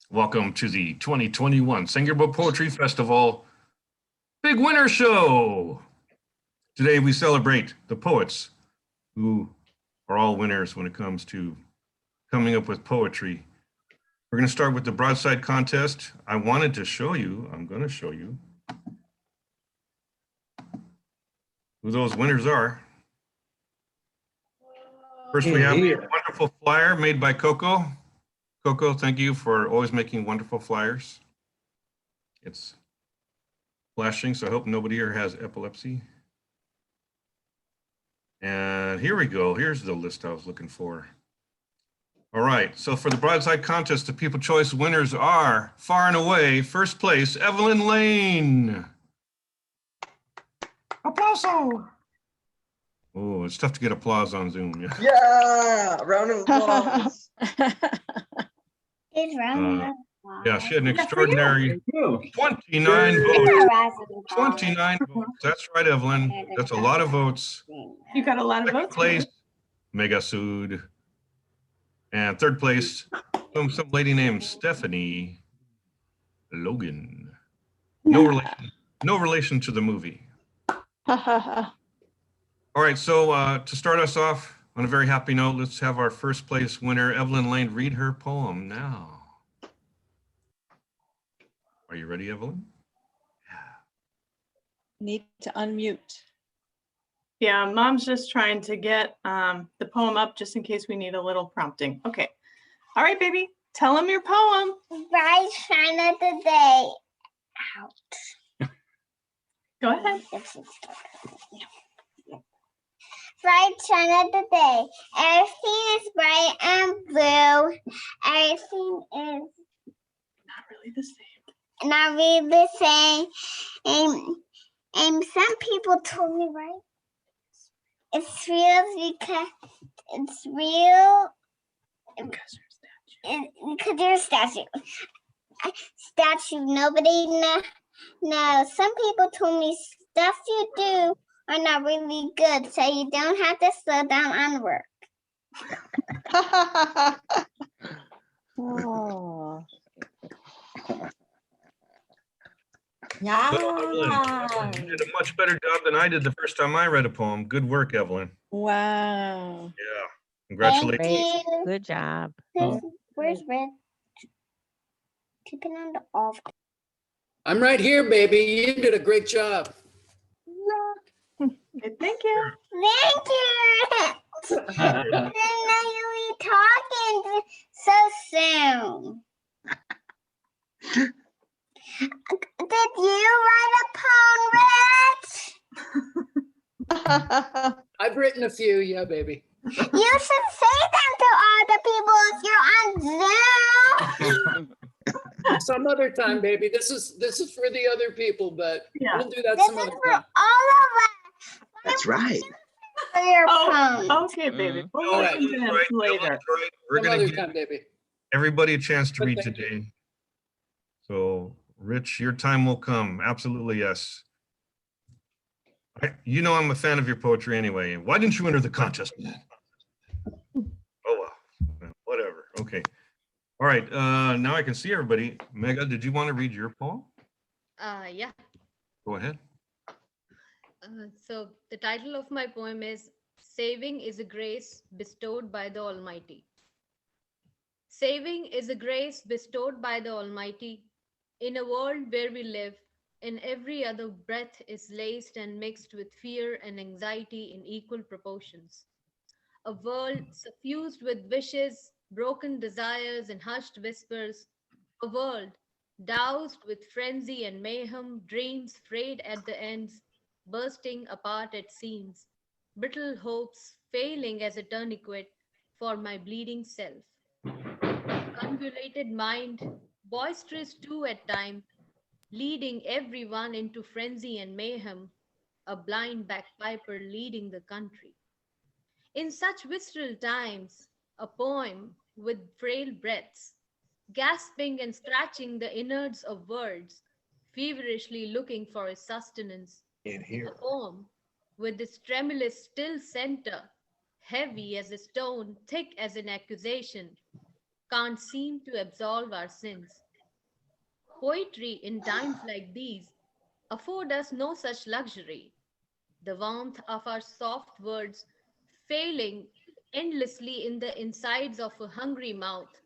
Welcome to the 2021 Singerbook Poetry Festival Big Winner Show. Today we celebrate the poets who are all winners when it comes to coming up with poetry. We're going to start with the Broadside Contest. I'm going to show you who those winners are. First, we have a wonderful flyer made by Coco. Coco, thank you for always making wonderful flyers. It's flashing, so I hope nobody here has epilepsy. And here we go. Here's the list I was looking for. All right, so for the Broadside Contest, the People Choice winners are, far and away, first place, Evelyn Lane. Applauso. Oh, it's tough to get applause on Zoom. Yeah, round of applause. It's round of applause. Yeah, she had an extraordinary 29 votes. 29 votes. That's right, Evelyn. That's a lot of votes. You got a lot of Second votes. place, Mega Sood. And third place, some lady named Stephanie Logan. No relation to the movie. All right, so to start us off on a very happy note, let's have our first place winner, Evelyn Lane, read her poem now. Are you ready, Evelyn? Need to unmute. Yeah, Mom's just trying to get the poem up just in case we need a little prompting. Okay. All right, baby. Tell them your poem. Bright shine of the day out. Go ahead. Bright shine of the day. Everything is bright and blue. Everything is Not really the same. not really the same. And some people told me, right? It's real because it's real. Because there's a statue. Nobody knows. Some people told me stuff you do are not really good, so you don't have to slow down on work. Oh. Evelyn, you did a much better job than I did the first time I read a poem. Good work, Evelyn. Wow. Yeah, congratulations. Thank you. Good job. Where's Red? Keep it on the off. I'm right here, baby. You did a great job. Thank you. Thank you. I didn't know you were talking so soon. Did you write a poem, Rich? I've written a few, yeah, baby. You should say them to other people if you're on Zoom. Some other time, baby. This is for the other people, but Yeah. we'll do that This some is other for time. all of us. That's right. For your Oh, poems. okay, baby. We'll All right. listen to them Right, later. Evelyn's right. We're Some going other to time, give baby. everybody a chance to But read thank you. today. So, Rich, your time will come. Absolutely, yes. You know I'm a fan of your poetry anyway. Why didn't you enter the contest? Oh, well, whatever. Okay. All right, now I can see everybody. Mega, did you want to read your poem? Yeah. Go ahead. So the title of my poem is Saving is a Grace Bestowed by the Almighty. Saving is a grace bestowed by the Almighty. In a world where we live, and every other breath is laced and mixed with fear and anxiety in equal proportions. A world suffused with wishes, broken desires, and hushed whispers. A world doused with frenzy and mayhem, dreams frayed at the ends, bursting apart at seams, brittle hopes failing as a tourniquet for my bleeding self. Convoluted mind, boisterous too at times, leading everyone into frenzy and mayhem, a blind bagpiper leading the country. In such visceral times, a poem with frail breaths, gasping and scratching the innards of words, feverishly looking for its sustenance. In A here. poem with its tremulous still center, heavy as a stone, thick as an accusation, can't seem to absolve our sins. Poetry in times like these afford us no such luxury. The warmth of our soft words failing endlessly in the insides of a hungry mouth,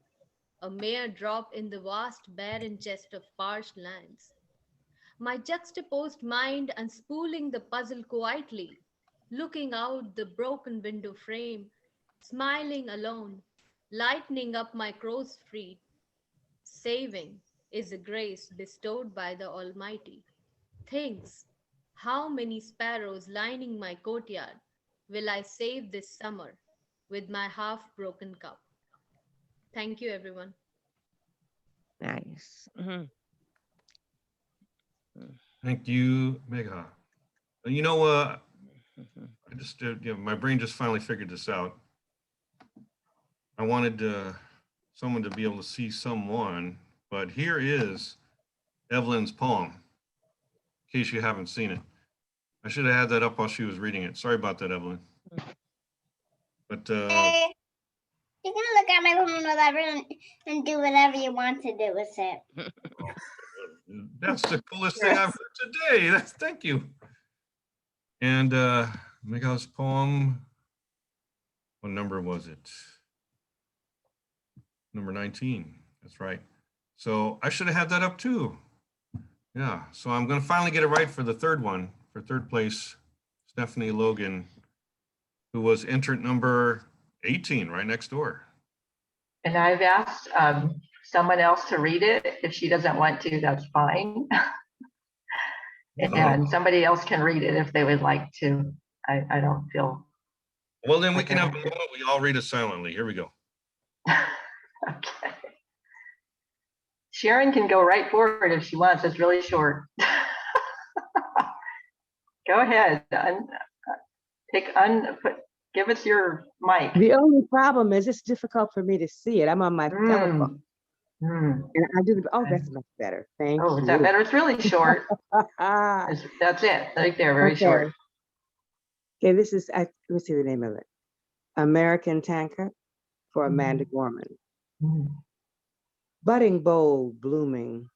a mere drop in the vast barren chest of parched lands. My juxtaposed mind unspooling the puzzle quietly, looking out the broken window frame, smiling alone, lightening up my crow's feet. Saving is a grace bestowed by the Almighty. Thinks, how many sparrows lining my courtyard will I save this summer with my half-broken cup? Thank you, everyone. Nice. Mhm. Thank you, Megha. You know, I just, my brain just finally figured this out. I wanted someone to be able to see someone, but here is Evelyn's poem, in case you haven't seen it. I should have had that up while she was reading it. Sorry about that, Evelyn. But Hey, you can look at my phone whatever and do whatever you want to do with it. that's the coolest thing I've heard today. Thank you. And Megha's poem, what number was it? Number 19. That's right. So I should have had that up too. Yeah. So I'm going to finally get it right for the third one. For third place, Stephanie Logan, who was entrant number 18, right next door. And I've asked someone else to read it. If she doesn't want to, that's fine. And somebody else can read it if they would like to. I don't feel. Well, then we can have a moment. We all read it silently. Here we go. Okay. Sharon can go right forward if she wants. It's really short. Go ahead. Give us your mic. The only problem is it's difficult for me to see it. I'm on my telephone. And I do. Oh, that's much better. Thank you. Is that better? It's really short. That's it. Right there. Very short. Okay, this is, let me see the name of it. American Tanker for Amanda Gorman. Budding bold, blooming,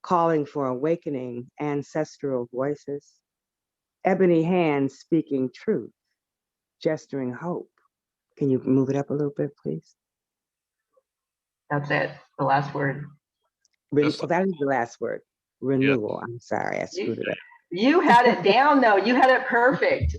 calling for awakening ancestral voices. Ebony hands speaking truth, gesturing hope. Can you move it up a little bit, please? That's it. The last word. That is the last word. Renewal. I'm sorry, I screwed it up. You had it down though. You had it perfect.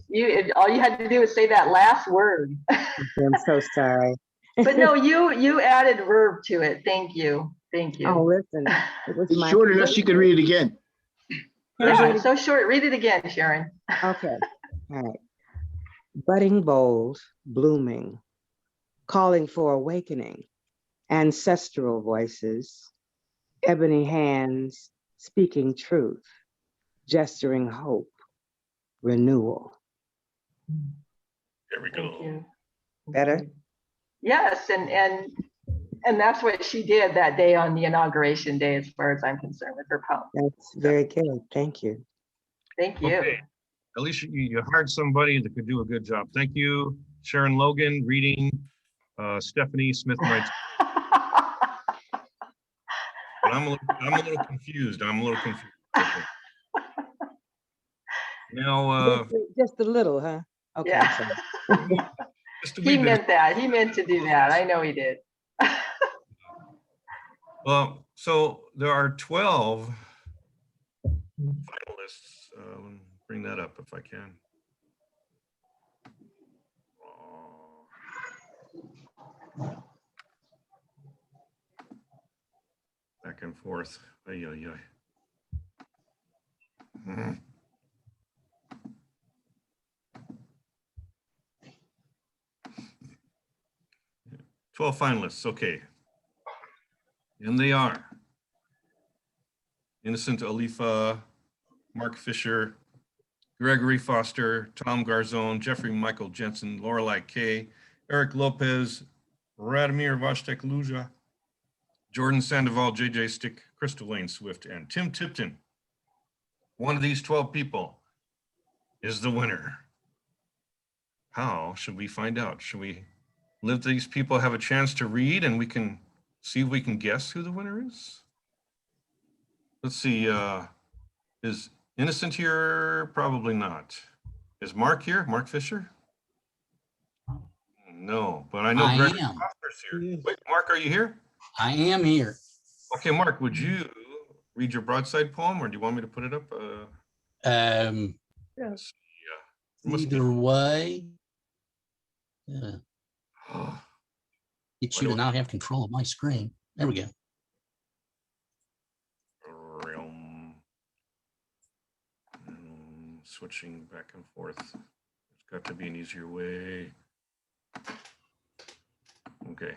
All you had to do was say that last word. I'm so sorry. But no, you added verb to it. Thank you. Thank you. Oh, listen. It's short enough you can read it again. Yeah, it's so short. Read it again, Sharon. Okay. All right. Budding bold, blooming, calling for awakening, ancestral voices, ebony hands speaking truth, gesturing hope, renewal. There we go. Better? Yes, and that's what she did that day on the inauguration day, as far as I'm concerned, with her poem. That's very good. Thank you. Thank you. Okay. At least you hired somebody that could do a good job. Thank you, Sharon Logan, reading. Stephanie Smith might. But I'm a little confused. Okay. Now, just a little, huh? Okay. Yeah. just a He wee meant bit. that. He meant to do that. I know he did. Well, so there are 12 finalists. Bring that up if I can. Back and forth. Ay, ay, ay. 12 finalists, okay. And they are Innocent Alifa, Mark Fisher, Gregory Foster, Tom Garzon, Jeffrey Michael Jensen, Lorelei Kay, Eric Lopez, Radomir Vastek Luja, Jordan Sandoval, JJ Stick, Crystal Lane Swift, and Tim Tipton. One of these 12 people is the winner. How should we find out? Should we let these people have a chance to read and we can see if we can guess who the winner is. Let's see, is Innocent here? Probably not. Is Mark here? Mark Fisher? No, but I know I Gregory am. Foster's here. Wait, Mark, are you here? I am here. Okay, Mark, would you read your broadside poem, or do you want me to put it up? Yes. Yeah. Either way, get you to not have control of my screen. There we go. Switching back and forth. There's got to be an easier way. Okay.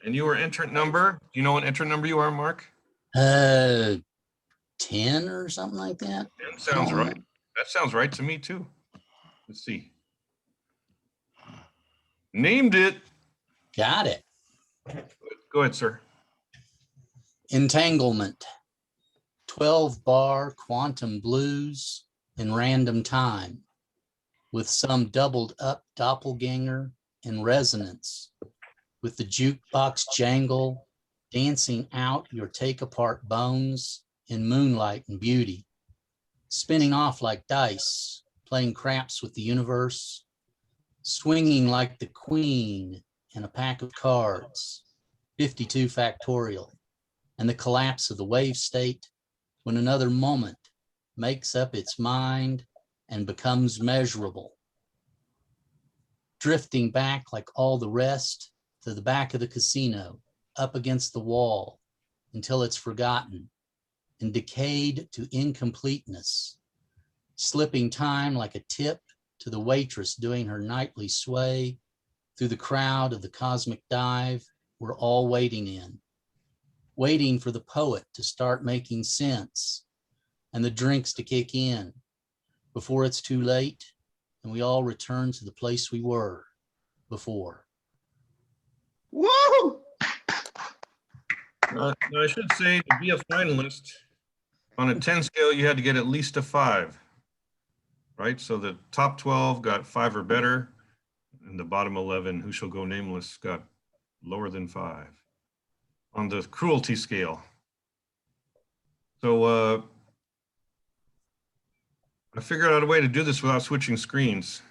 And you were entrant number. Do you know what entrant number you are, Mark? 10 or something like that. 10 sounds right. That sounds right to me too. Let's see. Named it. Got it. Go ahead, sir. Entanglement. 12-bar quantum blues in random time, with some doubled up doppelganger in resonance, with the jukebox jangle dancing out your take apart bones in moonlight and beauty, spinning off like dice, playing craps with the universe, swinging like the queen in a pack of cards, 52 factorial, and the collapse of the wave state when another moment makes up its mind and becomes measurable, drifting back like all the rest to the back of the casino, up against the wall until it's forgotten and decayed to incompleteness, slipping time like a tip to the waitress doing her nightly sway through the crowd of the cosmic dive we're all waiting in, waiting for the poet to start making sense and the drinks to kick in before it's too late and we all return to the place we were before. Woo! Now I should say, to be a finalist, on a 10 scale, you had to get at least a 5, right? So the top 12 got 5 or better, and the bottom 11, who shall go nameless, got lower than 5 on the cruelty scale. So I figured out a way to do this without switching screens.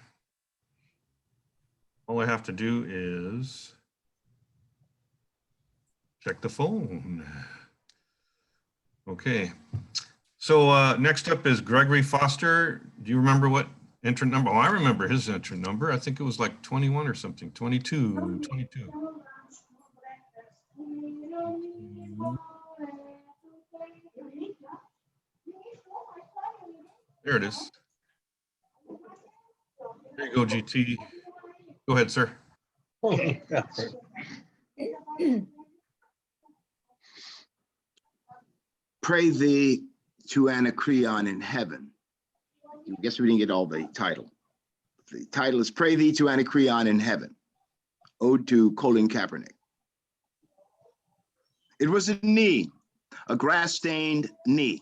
All I have to do is check the phone. Okay. So next up is Gregory Foster. Do you remember what entrant number? Oh, I remember his entrant number. I think it was like 21 or something, 22. There it is. There you go, GT. Go ahead, sir. Pray thee to Anacreon in heaven. I guess we didn't get all the title. The title is Pray thee to Anacreon in heaven. Ode to Colin Kaepernick. It was a knee, a grass-stained knee.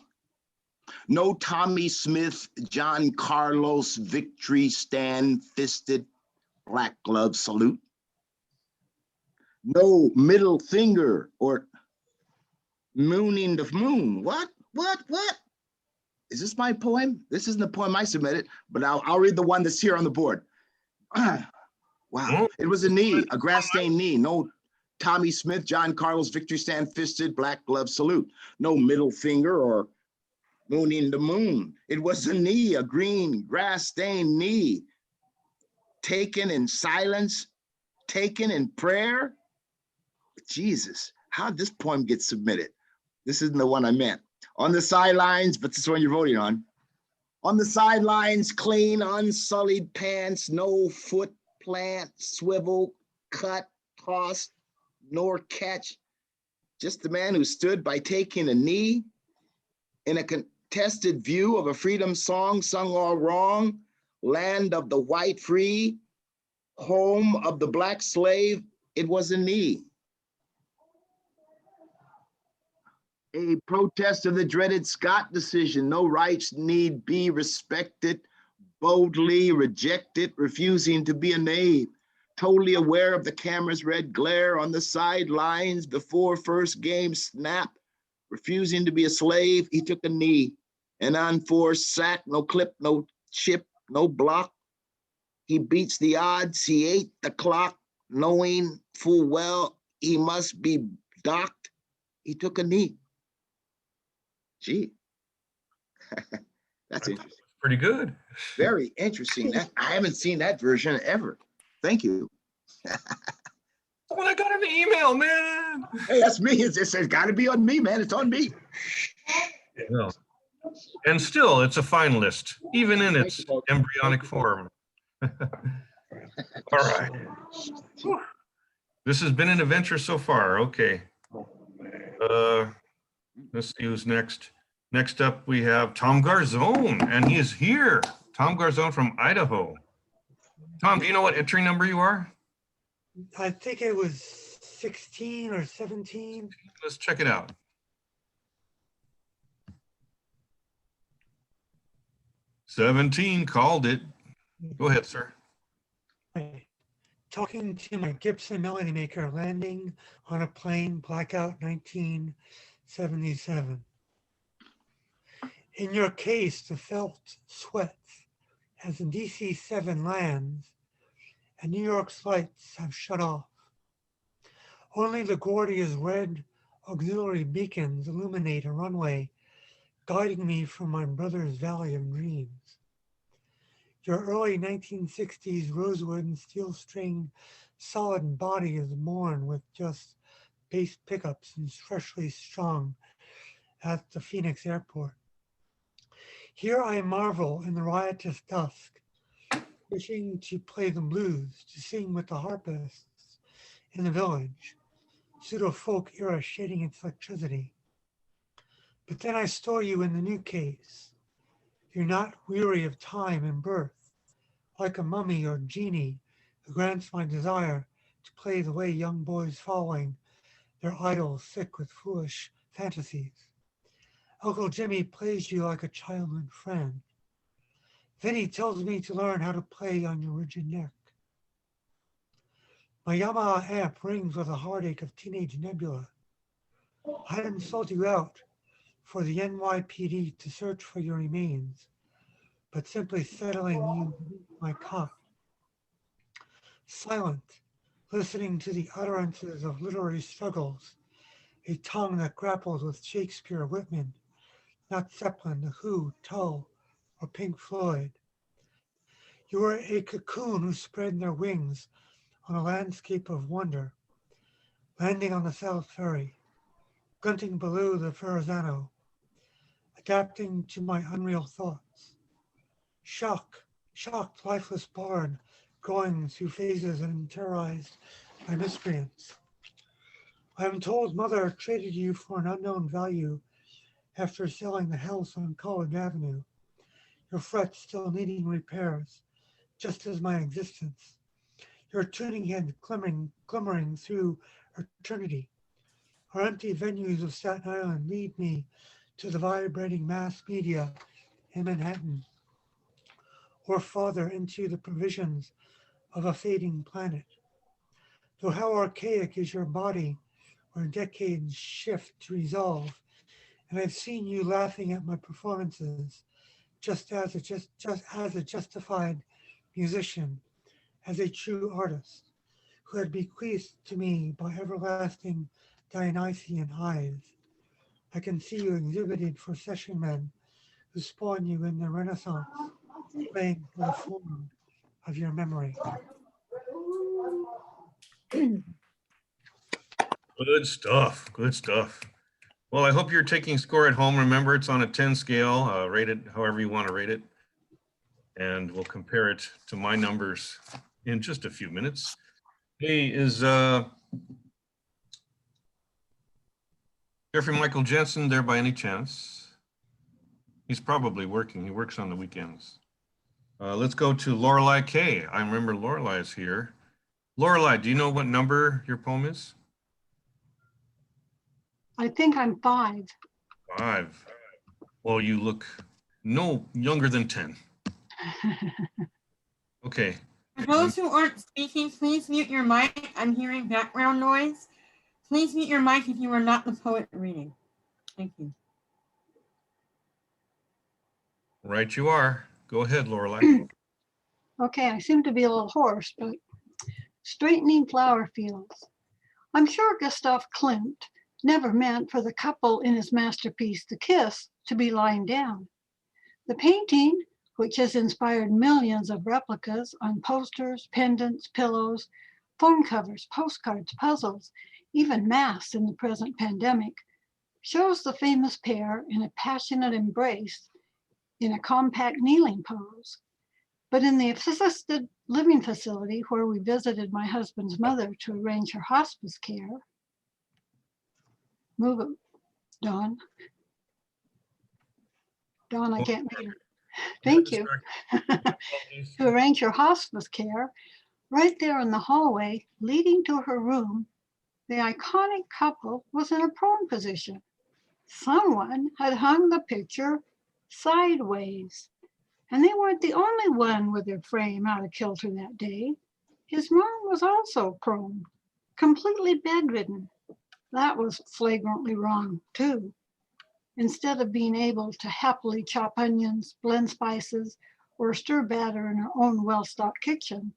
No Tommy Smith, John Carlos victory stand fisted black glove salute. No middle finger or mooning the moon. What? Is this my poem? This isn't the poem I submitted, but I'll read the one that's here on the board. Wow, it was a knee, a grass-stained knee. No Tommy Smith, John Carlos victory stand fisted black glove salute. No middle finger or mooning the moon. It was a knee, a green grass-stained knee, taken in silence, taken in prayer. Jesus, how did this poem get submitted? This isn't the one I meant. On the sidelines, but this is the one you're voting on. On the sidelines, clean, unsullied pants, no foot plant, swivel, cut, tossed, nor catch. Just the man who stood by taking a knee in a contested view of a freedom song sung all wrong, land of the white free, home of the black slave. It was a knee. A protest of the dreaded Scott decision. No rights need be respected, boldly rejected, refusing to be a knave. totally aware of the camera's red glare on the sidelines before first game snap. Refusing to be a slave, he took a knee. An unforced sack, no clip, no chip, no block. He beats the odds, he ate the clock, knowing full well he must be docked. He took a knee. Gee, that's interesting. Pretty good. Very interesting. I haven't seen that version ever. Thank you. Well, I got an email, man. Hey, that's me. It's got to be on me, man. It's on me. Yeah. And still, it's a finalist, even in its embryonic form. All right. Whew. This has been an adventure so far. Okay. Let's see who's next. Next up, we have Tom Garzon, and he is here. Tom Garzon from Idaho. Tom, do you know what entry number you are? I think it was 16 or 17. Let's check it out. "17, called it." Go ahead, sir. Right. Talking to my Gibson Melody Maker, landing on a plane, blackout 1977. In your case, the felt sweats as the DC-7 lands and New York's lights have shut off. Only LaGuardia's red auxiliary beacons illuminate a runway, guiding me from my brother's valley of dreams. Your early 1960s rosewood and steel string solid body is born with just bass pickups and freshly strung at the Phoenix airport. Here I marvel in the riotous dusk, wishing to play the blues, to sing with the harpists in the village, pseudo-folk era shading its electricity. But then I store you in the new case. You're not weary of time and birth, like a mummy or genie who grants my desire to play the way young boys following their idols sick with foolish fantasies. Uncle Jimmy plays you like a childhood friend. Then he tells me to learn how to play on your rigid neck. My Yamaha amp rings with a heartache of teenage nebula. I hadn't sold you out for the NYPD to search for your remains, but simply settling you beneath my cot. Silent, listening to the utterances of literary struggles, a tongue that grapples with Shakespeare, Whitman, not Zeppelin, The Who, Tull, or Pink Floyd. You were a cocoon who spread their wings on a landscape of wonder, landing on the South Ferry, grunting below the Verrazano, adapting to my unreal thoughts. Shocked, lifeless bard, going through phases and terrorized by miscreants. I am told Mother traded you for an unknown value after selling the house on College Avenue, your fret still needing repairs, just as my existence, your tuning head glimmering through eternity. Our empty venues of Staten Island lead me to the vibrating mass media in Manhattan, or farther into the provisions of a fading planet. Though how archaic is your body, where decades shift to resolve, and I've seen you laughing at my performances, just as a justified musician, as a true artist, who had bequeathed to me by everlasting Dionysian eyes. I can see you exhibited for session men who spawn you in the Renaissance, playing for the form of your memory. Good stuff. Good stuff. Well, I hope you're taking score at home. Remember, it's on a 10 scale. Rate it however you want to rate it. And we'll compare it to my numbers in just a few minutes. Hey, is Jeffrey Michael Jensen there by any chance? He's probably working. He works on the weekends. Let's go to Lorelei K. I remember Lorelei is here. Lorelei, do you know what number your poem is? I think I'm 5. 5. Well, you look no younger than 10. Okay, For those who aren't speaking, please mute your mic. I'm hearing background noise. Please mute your mic if you are not the poet reading. Thank you. Right you are. Go ahead, Lorelei. Okay, I seem to be a little hoarse, but straightening flower fields. I'm sure Gustav Klimt never meant for the couple in his masterpiece, The Kiss, to be lying down. The painting, which has inspired millions of replicas on posters, pendants, pillows, phone covers, postcards, puzzles, even masks in the present pandemic, shows the famous pair in a passionate embrace in a compact kneeling pose. But in the assisted living facility where we visited my husband's mother to arrange her hospice care, move it, Dawn. Dawn, I can't read her. Thank you. To arrange her hospice care, right there in the hallway leading to her room, the iconic couple was in a prone position. Someone had hung the picture sideways. And they weren't the only one with their frame out of kilter that day. His mom was also prone, completely bedridden. That was flagrantly wrong too. Instead of being able to happily chop onions, blend spices, or stir batter in her own well-stocked kitchen,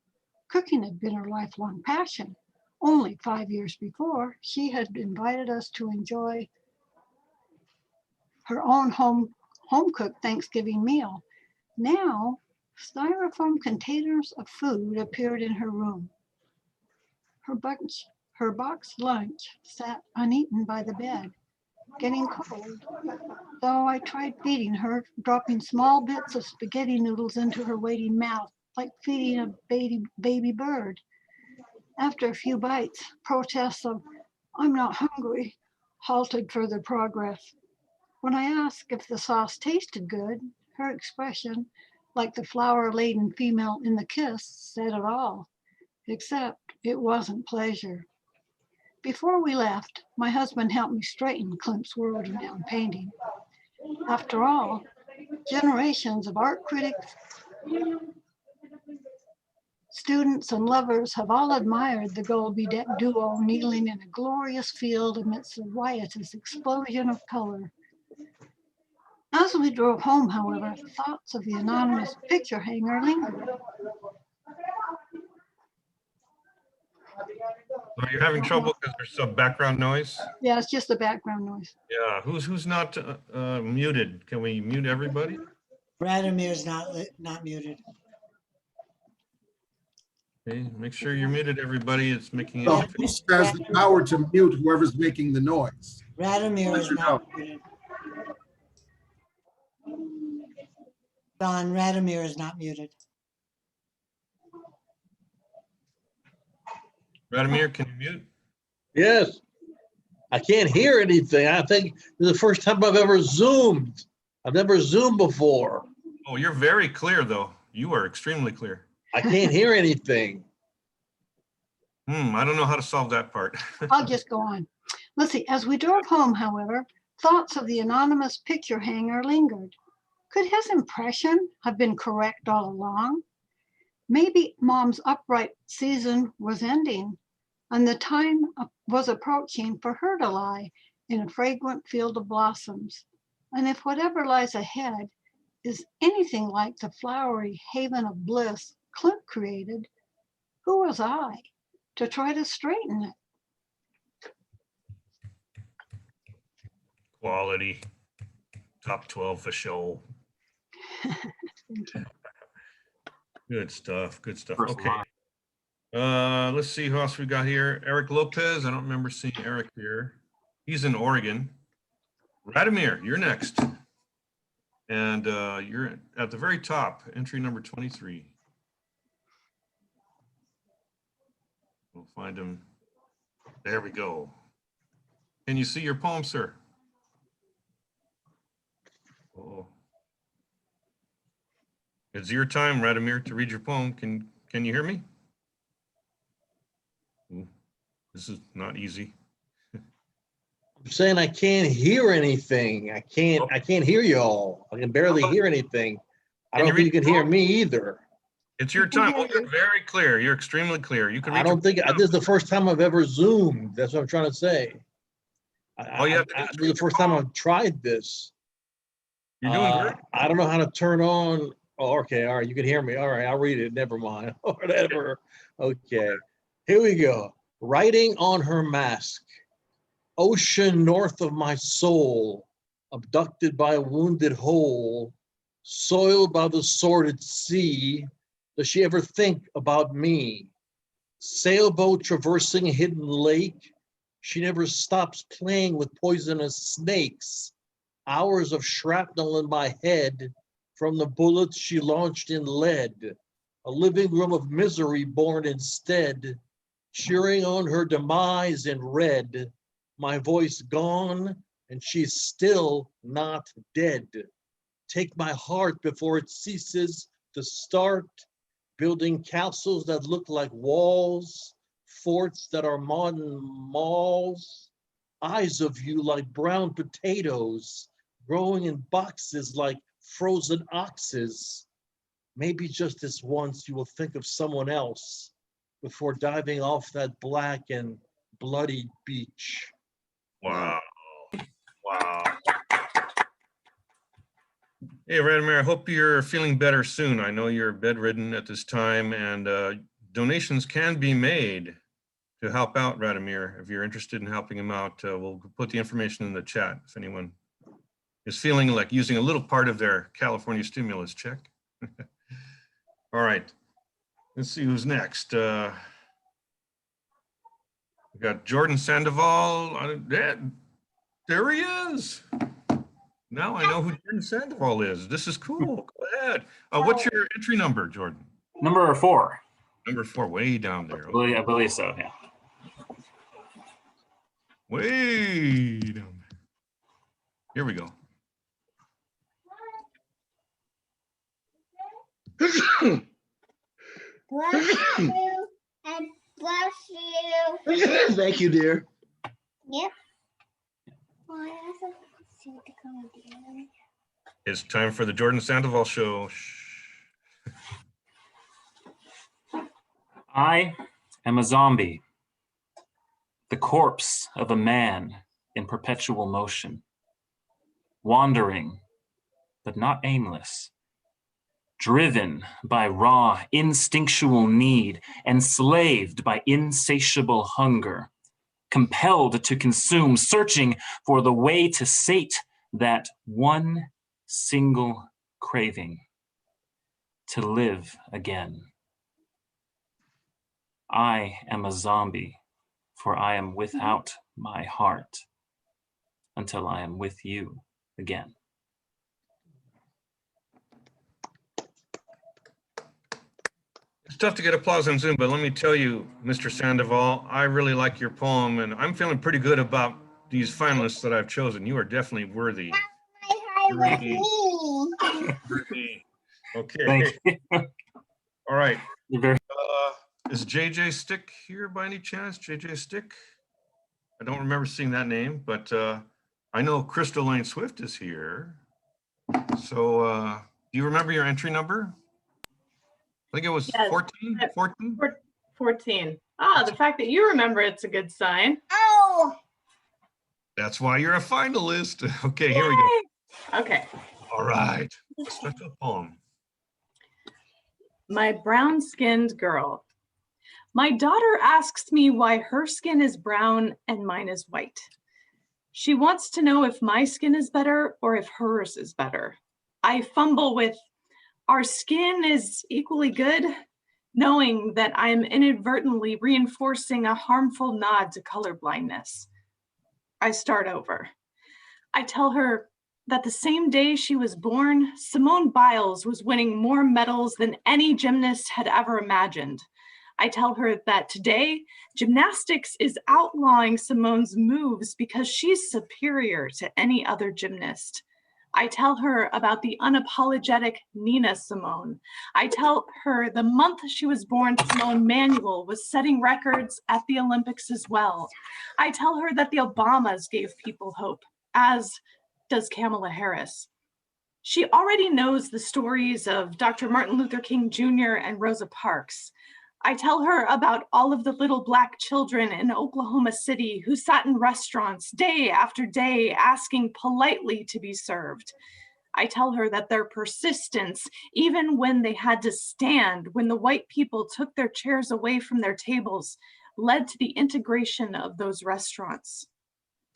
cooking had been her lifelong passion. Only 5 years before, she had invited us to enjoy her own home-cooked Thanksgiving meal. Now, styrofoam containers of food appeared in her room. Her boxed lunch sat uneaten by the bed, getting cold. Though I tried feeding her, dropping small bits of spaghetti noodles into her waiting mouth, like feeding a baby bird. After a few bites, protests of, "I'm not hungry," halted further progress. When I asked if the sauce tasted good, her expression, like the flower-laden female in The Kiss, said it all, except it wasn't pleasure. Before we left, my husband helped me straighten Klimt's world-renowned painting. After all, generations of art critics, students, and lovers have all admired the gold-bedecked duo kneeling in a glorious field amidst a riotous explosion of color. As we drove home, however, thoughts of the anonymous picture hanger lingered. So you're having trouble because there's some background noise? Yeah, it's just the background noise. Yeah, who's not muted? Can we mute everybody? Radomir's not muted. Okay, make sure you're muted, everybody. It's making The it. host has the power to mute whoever's making the noise. Radomir is not muted. Don, Radomir is not muted. Radomir, can you mute? Yes. I can't hear anything. I think this is the first time I've ever Zoomed. I've never Zoomed before. Oh, you're very clear, though. You are extremely clear. I can't hear anything. I don't know how to solve that part. I'll just go on. Let's see, as we drove home, however, thoughts of the anonymous picture hanger lingered. Could his impression have been correct all along? Maybe Mom's upright season was ending, and the time was approaching for her to lie in a fragrant field of blossoms. And if whatever lies ahead is anything like the flowery haven of bliss Klimt created, who was I to try to straighten it? Quality. Top 12 for show. Good stuff. Good stuff. Okay. Let's see who else we got here. Eric Lopez. I don't remember seeing Eric here. He's in Oregon. Radomir, you're next. And you're at the very top, entry number 23. We'll find him. There we go. Can you see your poem, sir? Oh. It's your time, Radomir, to read your poem. Can you hear me? Ooh, this is not easy. I'm saying I can't hear anything. I can't hear y'all. I can barely hear anything. I don't think you can hear me either. It's your time. Oh, you're very clear. You're extremely clear. You can read. I don't think, this is the first time I've ever Zoomed. That's what I'm trying to say. All you have to do is This is the first time I've tried this. You're doing great. I don't know how to turn on. Oh, okay, all right, you can hear me. All right, I'll read it. Never mind. Whatever. Okay, here we go. Writing on her mask. Ocean north of my soul, abducted by a wounded hole, soiled by the sordid sea. Does she ever think about me? Sailboat traversing a hidden lake. She never stops playing with poisonous snakes. Hours of shrapnel in my head from the bullets she launched in lead. A living room of misery born instead, cheering on her demise in red. My voice gone and she's still not dead. Take my heart before it ceases to start, building castles that look like walls, forts that are modern malls, eyes of you like brown potatoes, growing in boxes like frozen oxes. Maybe just this once you will think of someone else before diving off that black and bloody beach. Wow. Wow. Hey, Radimir, I hope you're feeling better soon. I know you're bedridden at this time, and donations can be made to help out Radimir. If you're interested in helping him out, we'll put the information in the chat if anyone is feeling like using a little part of their California stimulus check. All right, let's see who's next. We got Jordan Sandoval. There he is. Now I know who Jordan Sandoval is. This is cool. Go ahead. What's your entry number, Jordan? Number 4. Number 4, way down there. I believe so, yeah. Way down there. Here we go. Bless you and bless you. Thank you, dear. Yep. Well, I also see what the comment is. It's time for the Jordan Sandoval show. I am a zombie, the corpse of a man in perpetual motion, wandering, but not aimless, driven by raw instinctual need, enslaved by insatiable hunger, compelled to consume, searching for the way to sate that one single craving, to live again. I am a zombie, for I am without my heart until I am with you again. It's tough to get applause on Zoom, but let me tell you, Mr. Sandoval, I really like your poem, and I'm feeling pretty good about these finalists that I've chosen. You are definitely worthy. Worthy. Okay. Thank you. All right. You're very Is JJ Stick here by any chance? JJ Stick? I don't remember seeing that name, but I know Crystal Lane Swift is here. So do you remember your entry number? I think it was Yes. 14? 14? 14. Ah, the fact that you remember it's a good sign. Oh! That's why you're a finalist. Okay, here we go. Okay. All right. Special poem. My brown-skinned girl. My daughter asks me why her skin is brown and mine is white. She wants to know if my skin is better or if hers is better. I fumble with, our skin is equally good, knowing that I am inadvertently reinforcing a harmful nod to colorblindness. I start over. I tell her that the same day she was born, Simone Biles was winning more medals than any gymnast had ever imagined. I tell her that today, gymnastics is outlawing Simone's moves because she's superior to any other gymnast. I tell her about the unapologetic Nina Simone. I tell her the month she was born, Simone Manuel was setting records at the Olympics as well. I tell her that the Obamas gave people hope, as does Kamala Harris. She already knows the stories of Dr. Martin Luther King Jr. and Rosa Parks. I tell her about all of the little Black children in Oklahoma City who sat in restaurants day after day asking politely to be served. I tell her that their persistence, even when they had to stand, when the white people took their chairs away from their tables, led to the integration of those restaurants.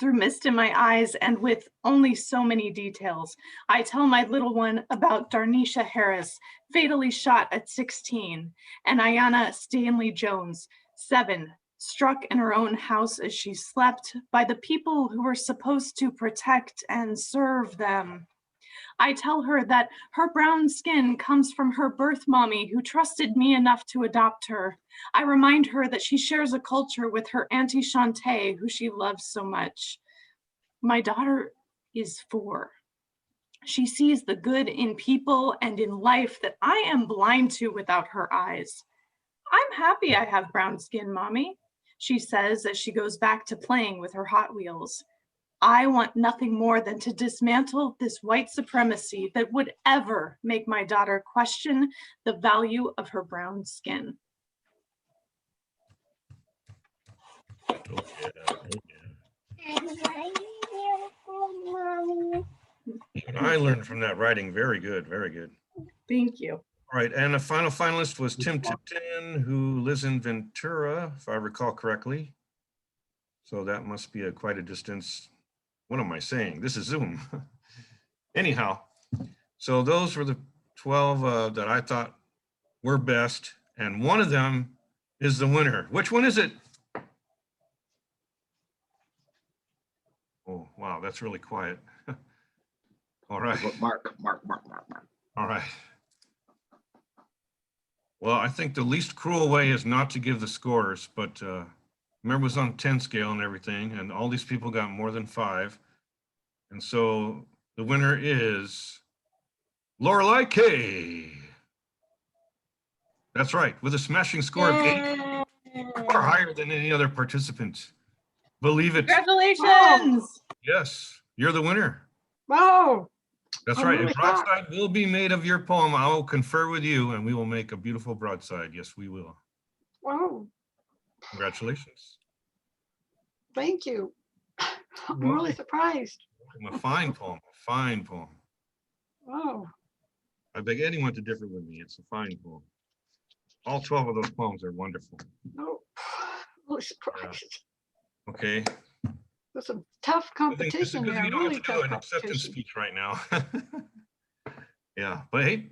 Through mist in my eyes and with only so many details, I tell my little one about Darnisha Harris, fatally shot at 16, and Ayanna Stanley Jones, 7, struck in her own house as she slept by the people who were supposed to protect and serve them. I tell her that her brown skin comes from her birth mommy who trusted me enough to adopt her. I remind her that she shares a culture with her Auntie Shantae, who she loves so much. My daughter is 4. She sees the good in people and in life that I am blind to without her eyes. I'm happy I have brown skin, Mommy, she says as she goes back to playing with her Hot Wheels. I want nothing more than to dismantle this white supremacy that would ever make my daughter question the value of her brown skin. Even I learned from that writing. Very good, very good. Thank you. All right, and the final finalist was Tim Tipton, who lives in Ventura, if I recall correctly. So that must be quite a distance. What am I saying? This is Zoom. Anyhow, so those were the 12 that I thought were best, and one of them is the winner. Which one is it? Oh, wow, that's really quiet. All right. Mark. All right. Well, I think the least cruel way is not to give the scores, but remember it was on 10 scale and everything, and all these people got more than 5. And so the winner is Lorelei K. That's right, with a smashing score of 8, far higher than any other participant. Believe it. Congratulations. Yes, you're the winner. Wow. That's I'm right. really A broadside will be made of your poem. I will confer with you and we will make a beautiful broadside. Yes, we will. Wow. Congratulations. Thank you. I'm really surprised. A fine poem, a fine poem. Oh, I beg anyone to differ with me. It's a fine poem. All 12 of those poems are wonderful. no. Really surprised. Okay. There's some tough competition Because there. we don't Really have to do tough an acceptance competition. speech right now. Yeah, but hey,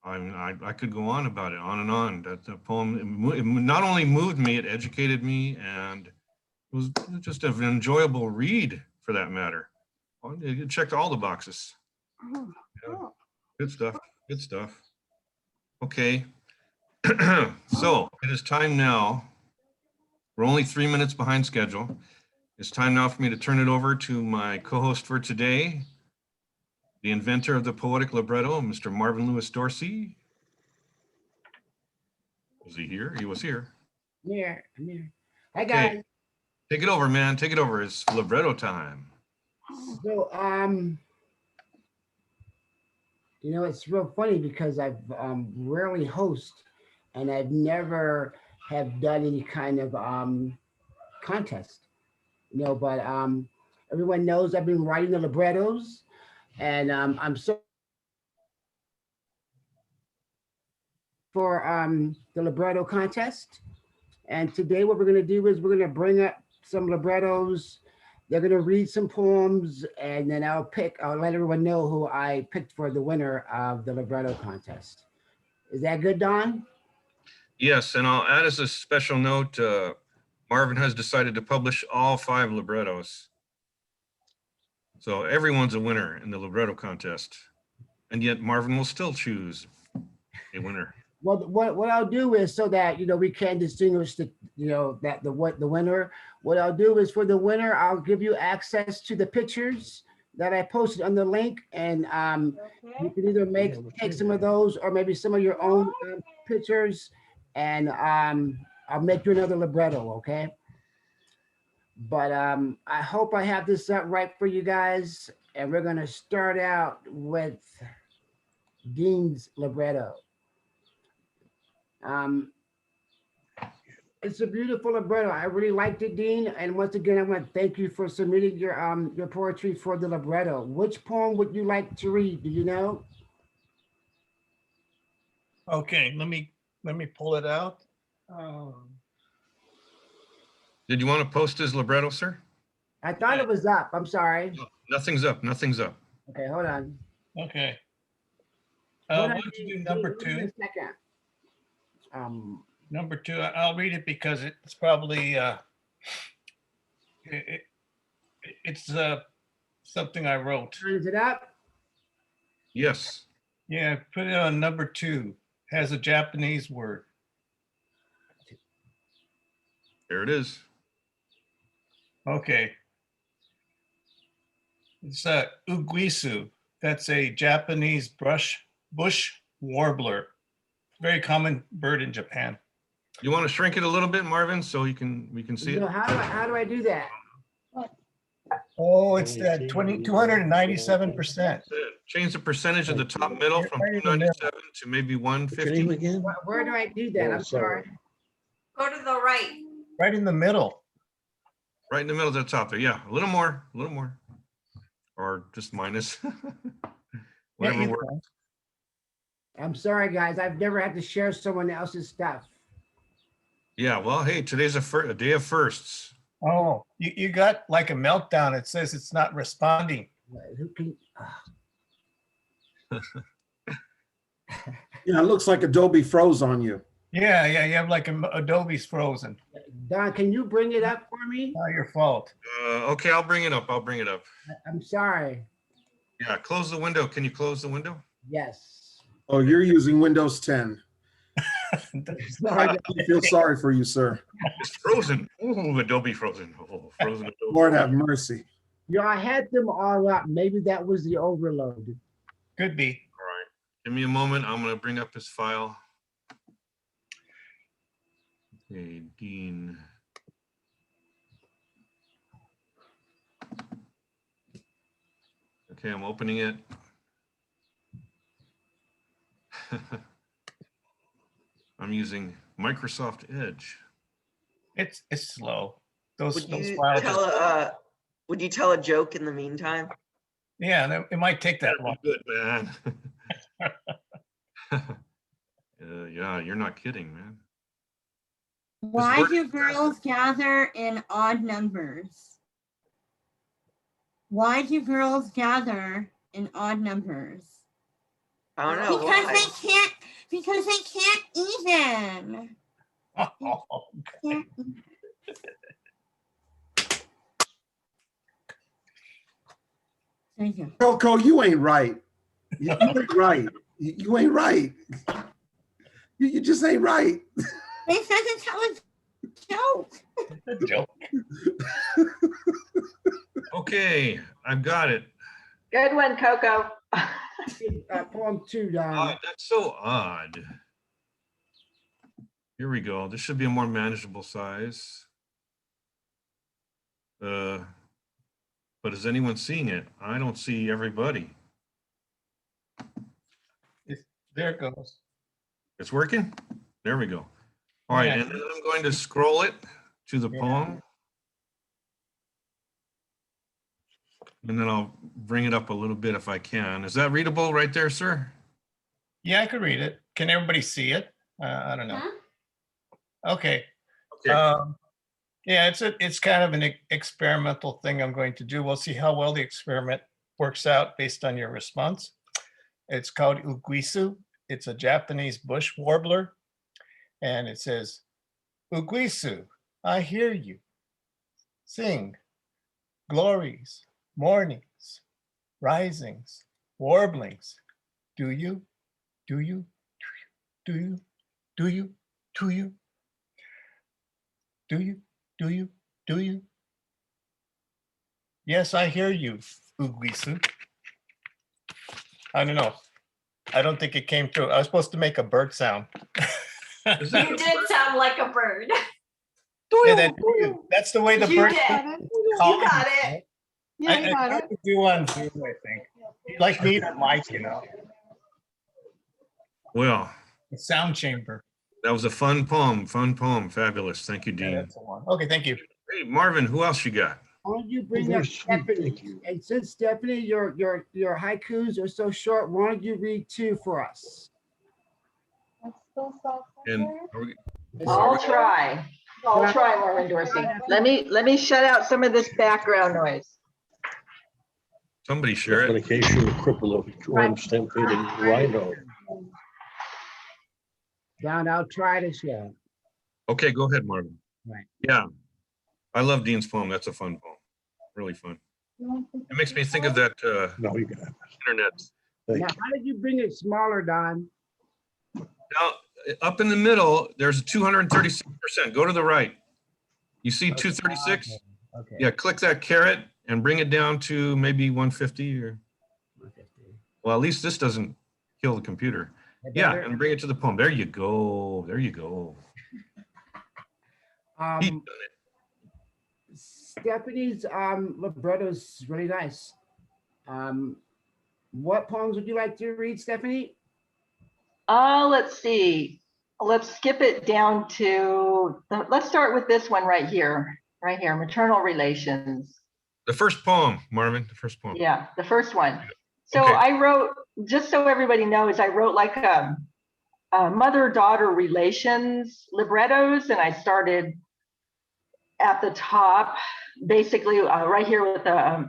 I could go on about it, on and on. That poem, it not only moved me, it educated me, and it was just an enjoyable read for that matter. It checked all the boxes. Oh, Yeah. oh. Good stuff, good stuff. Okay, so it is time now. We're only 3 minutes behind schedule. It's time now for me to turn it over to my co-host for today, the inventor of the poetic libretto, Mr. Marvinlouis Dorsey. Was he here? He was here. I'm here. Hi, Okay. guys. Take it over, man. Take it over. It's libretto time. So, you know, it's real funny because I've rarely host and I've never have done any kind of contest, you know, but everyone knows I've been writing the librettos and I'm so for the libretto contest. And today what we're going to do is we're going to bring up some librettos. They're going to read some poems and then I'll let everyone know who I picked for the winner of the libretto contest. Is that good, Don? Yes, and I'll add as a special note, Marvin has decided to publish all 5 librettos. So everyone's a winner in the libretto contest. And yet Marvin will still choose a winner. Well, what I'll do is so that, you know, we can distinguish the, you know, that the winner, what I'll do is for the winner, I'll give you access to the pictures that I posted on the link. And you can either take some of those or maybe some of your own pictures and I'll make you another libretto, okay? But I hope I have this right for you guys. And we're gonna start out with Dean's libretto. It's a beautiful libretto. I really liked it, Dean. And once again, I want to thank you for submitting your poetry for the libretto. Which poem would you like to read? Do you know? Okay, let me pull it out. Did you want to post his libretto, sir? I thought it was up. I'm sorry. No, nothing's up. Nothing's up. Okay, hold on. Okay. Hold Why on, don't you Dean, do number Dean, give me two? a second. Number two, I'll read it because it's probably it's something I wrote. Turns it up. Yes. Yeah, put it on number two. Has a Japanese word. There it is. Okay. It's uguisu. That's a Japanese bush warbler. Very common bird in Japan. You want to shrink it a little bit, Marvin, so we can see You know, it? how do I do that? Oh, it's that 297%. Change the percentage of the top middle from 297 to maybe 150. Again? Where do I do that? I'm sorry. Go to the right. Right in the middle. Right in the middle of the top there. Yeah, a little more. Or just minus. Whatever works. I'm sorry, guys. I've never had to share someone else's stuff. Yeah, well, hey, today's a day of firsts. Oh, you got like a meltdown. It says it's not responding. Who can? Yeah, it looks like Adobe froze on you. Yeah, you have like Adobe's frozen. Don, can you bring it up for me? Not your fault. Okay, I'll bring it up. I'm sorry. Yeah, close the window. Can you close the window? Yes. Oh, you're using Windows 10. I feel sorry for you, sir. It's frozen. Ooh, Adobe frozen. Oh, frozen Adobe. Lord have mercy. Yeah, I had them all up. Maybe that was the overload. Could be. All right. Give me a moment. I'm going to bring up his file. Okay, Dean. Okay, I'm opening it. I'm using Microsoft Edge. It's slow. Those Would you files. would you tell a joke in the meantime? Yeah, it might take that long. Good, man. Yeah, you're not kidding, man. Why do girls gather in odd numbers? Why do girls gather in odd numbers? I don't know. Because why? they can't even. Thank you. Coco, you ain't right. You ain't right. You ain't right. You just ain't right. They said to tell a joke. Okay, I've got it. Good one, Coco. Poem 2, Don. That's so odd. Here we go. This should be a more manageable size. But is anyone seeing it? I don't see everybody. There it goes. It's working? There we go. All right, Yeah. and then I'm going to scroll it to the poem. And then I'll bring it up a little bit if I can. Is that readable right there, sir? Yeah, I could read it. Can everybody see it? I don't know. Okay. Okay. Yeah, it's kind of an experimental thing I'm going to do. We'll see how well the experiment works out based on your response. It's called uguisu. It's a Japanese bush warbler. And it says, uguisu, I hear you. Sing, glories, mornings, risings, warblings. Do you? Do you? Do you? Do you? Do you? Do you? Do you? Do you? Yes, I hear you, uguisu. I don't know. I don't think it came through. I was supposed to make a bird sound. You did sound like a bird. Yeah, that's the way the You bird did. calling. You got it. Yeah, you got I it. could do one too, I think. You like need a mic, you know, Well, a sound chamber. that was a fun poem. Fabulous. Thank you, Yeah, Dean. that's the one. Okay, thank you. Hey, Marvin, who else you got? Why don't you bring up Stephanie? And since Stephanie, your haikus are so short, why don't you read 2 for us? And I'll try. I'll try, Marvin Dorsey. Let me shut out some of this background noise. somebody share it. Medication, cripple of drum stampeding rhino. Don, I'll try to share. Okay, go ahead, Marvin. Right. Yeah, I love Dean's poem. That's a fun poem. Really fun. It makes me think of that No, you got it. internet. Now, how did you bring it smaller, Don? Now, up in the middle, there's a 236%. Go to the right. You see 236? Okay. Yeah, click that caret and bring it down to maybe 150 or, well, at least this doesn't kill the computer. Yeah, and bring it to the poem. There you go. There you go. He done it. Stephanie's libretto is really nice. What poems would you like to read, Stephanie? Let's see. Let's skip it down to, let's start with this one right here, maternal relations. The first poem, Marvin, the first poem. Yeah, the first one. So Okay. I wrote, just so everybody knows, I wrote like a mother-daughter relations librettos, and I started at the top, basically right here with the,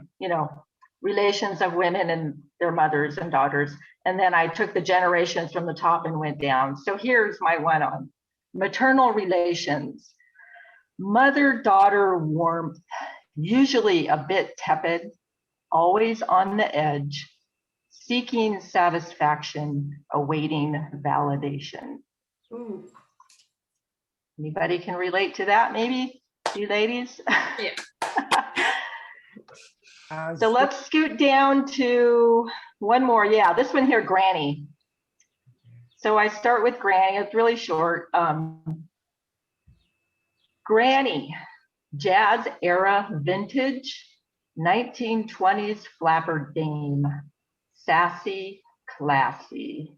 relations of women and their mothers and daughters. And then I took the generations from the top and went down. So here's my one on maternal relations. Mother-daughter warmth, usually a bit tepid, always on the edge, seeking satisfaction, awaiting validation. Ooh. Anybody can relate to that, maybe? You ladies? Yeah. So let's scoot down to one more. Yeah, this one here, Granny. So I start with Granny. It's really short. Granny, jazz era vintage, 1920s flapper dame, sassy, classy.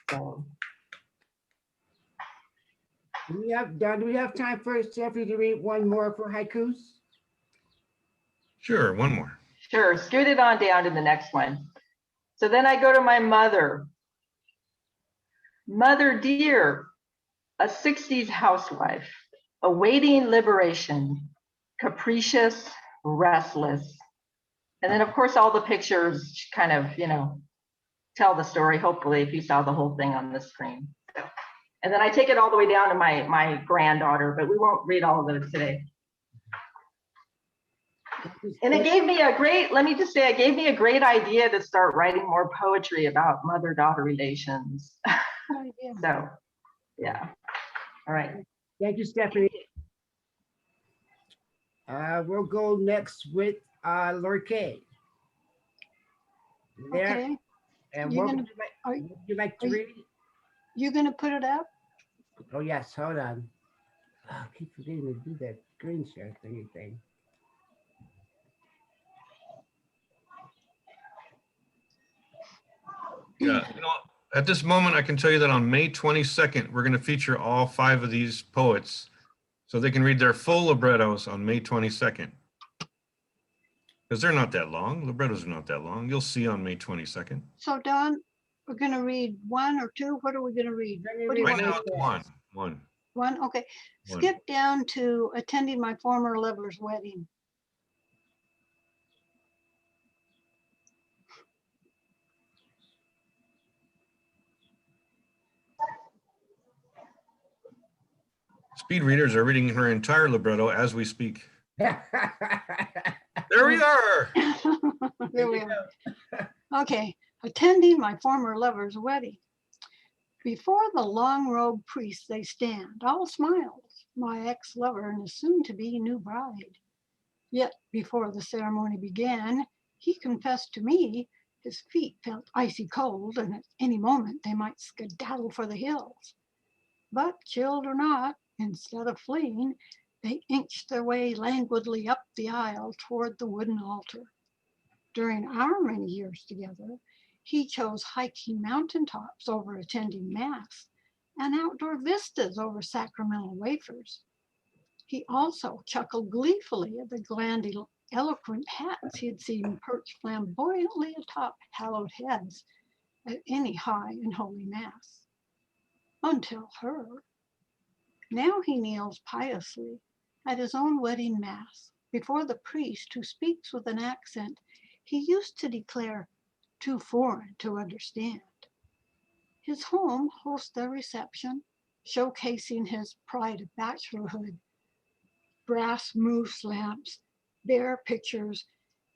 So. Do we have time for Stephanie to read one more for haikus? Sure, one more. Sure, scoot it on down to the next one. So then I go to my mother. Mother dear, a 60s housewife, awaiting liberation, capricious, restless. And then of course, all the pictures kind of, tell the story, hopefully, if you saw the whole thing on the screen. So, and then I take it all the way down to my granddaughter, but we won't read all of those today. And it gave me a great, let me just say, it gave me a great idea to start writing more poetry about mother-daughter relations. So, yeah. All right. Thank you, Stephanie. We'll go next with Lorkay. There. Okay. And You're what gonna- would you like to read? You gonna put it up? Oh, yes, hold on. Oh, I keep forgetting to do that screen share thingy thing. Yeah, at this moment, I can tell you that on May 22nd, we're going to feature all 5 of these poets so they can read their full librettos on May 22nd. Because they're not that long. Librettos are not that long. You'll see on May 22nd. So Don, we're gonna read 1 or 2. What are we gonna read? What do you Right want? now, it's one. One, okay. One. Skip down to attending my former lover's wedding. Speed readers are reading her entire libretto as we speak. There we are. There we are. Okay, attending my former lover's wedding. Before the long-robed priest they stand, all smiles, my ex-lover and his soon-to-be new bride. Yet before the ceremony began, he confessed to me his feet felt icy cold, and at any moment they might skedaddle for the hills. But chilled or not, instead of fleeing, They inched their way languidly up the aisle toward the wooden altar. During our many years together, he chose hiking mountaintops over attending Mass and outdoor vistas over sacramental wafers. He also chuckled gleefully at the grandiloquent hats he had seen perched flamboyantly atop hallowed heads at any high and holy Mass. Until her. Now he kneels piously at his own wedding Mass before the priest who speaks with an accent he used to declare too foreign to understand. His home hosts the reception, showcasing his pride of bachelorhood, brass moose lamps, bear pictures,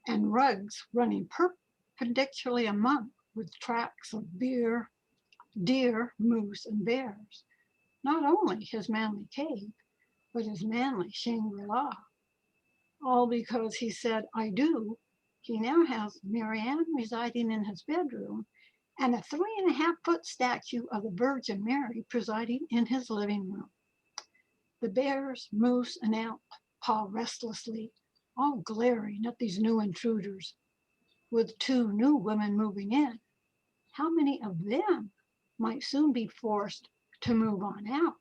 and rugs running perpendicularly among with tracks of deer, moose, and bears. Not only his manly cave, but his manly Shangri-La. All because he said, I do. He now has Marianne residing in his bedroom and a 3.5-foot statue of the Virgin Mary presiding in his living room. The bears, moose, and elk paw restlessly, all glaring at these new intruders. With 2 new women moving in, how many of them might soon be forced to move on out?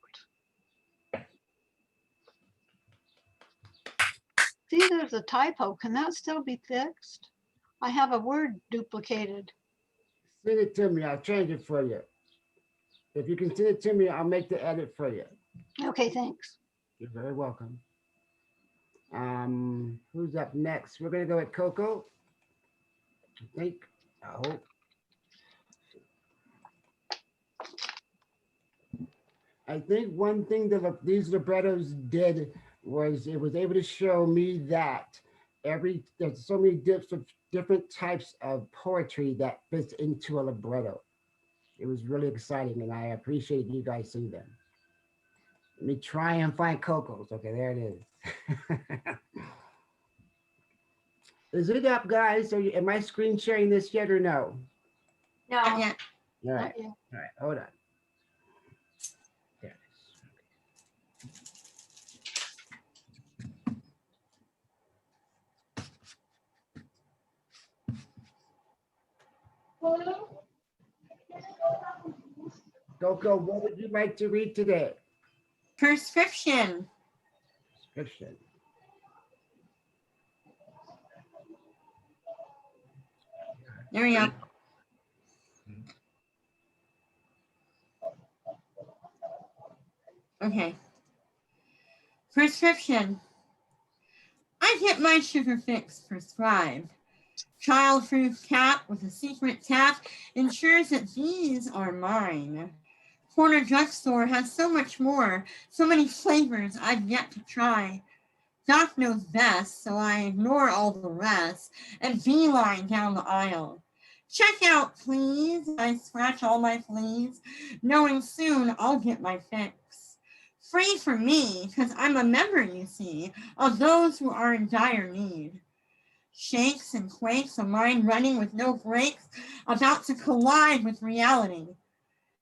See, there's a typo. Can that still be fixed? I have a word duplicated. Send it to me. I'll change it for you. If you can send it to me, I'll make the edit for you. Okay, thanks. You're very welcome. Who's up next? We're gonna go with Coco. I think. I hope. I think one thing that these librettos did was it was able to show me that there's so many different types of poetry that fits into a libretto. It was really exciting, and I appreciate you guys seeing them. Let me try and find Coco's. Okay, there it is. Is it up, guys? Am I screen sharing this yet or no? No. All right. All right, hold on. There it is. Coco, what would you like to read today? Prescription. Prescription. There we go. Okay. Prescription. I get my sugar fix prescribed. Child-proof cap with a secret tap ensures that these are mine. Corner drugstore has so much more, so many flavors I've yet to try. Doc knows best, so I ignore all the rest and beeline down the aisle. Check out, please. I scratch all my fleas, knowing soon I'll get my fix. Free for me, because I'm a member, you see, of those who are in dire need. Shakes and quakes, a mind running with no brakes, about to collide with reality.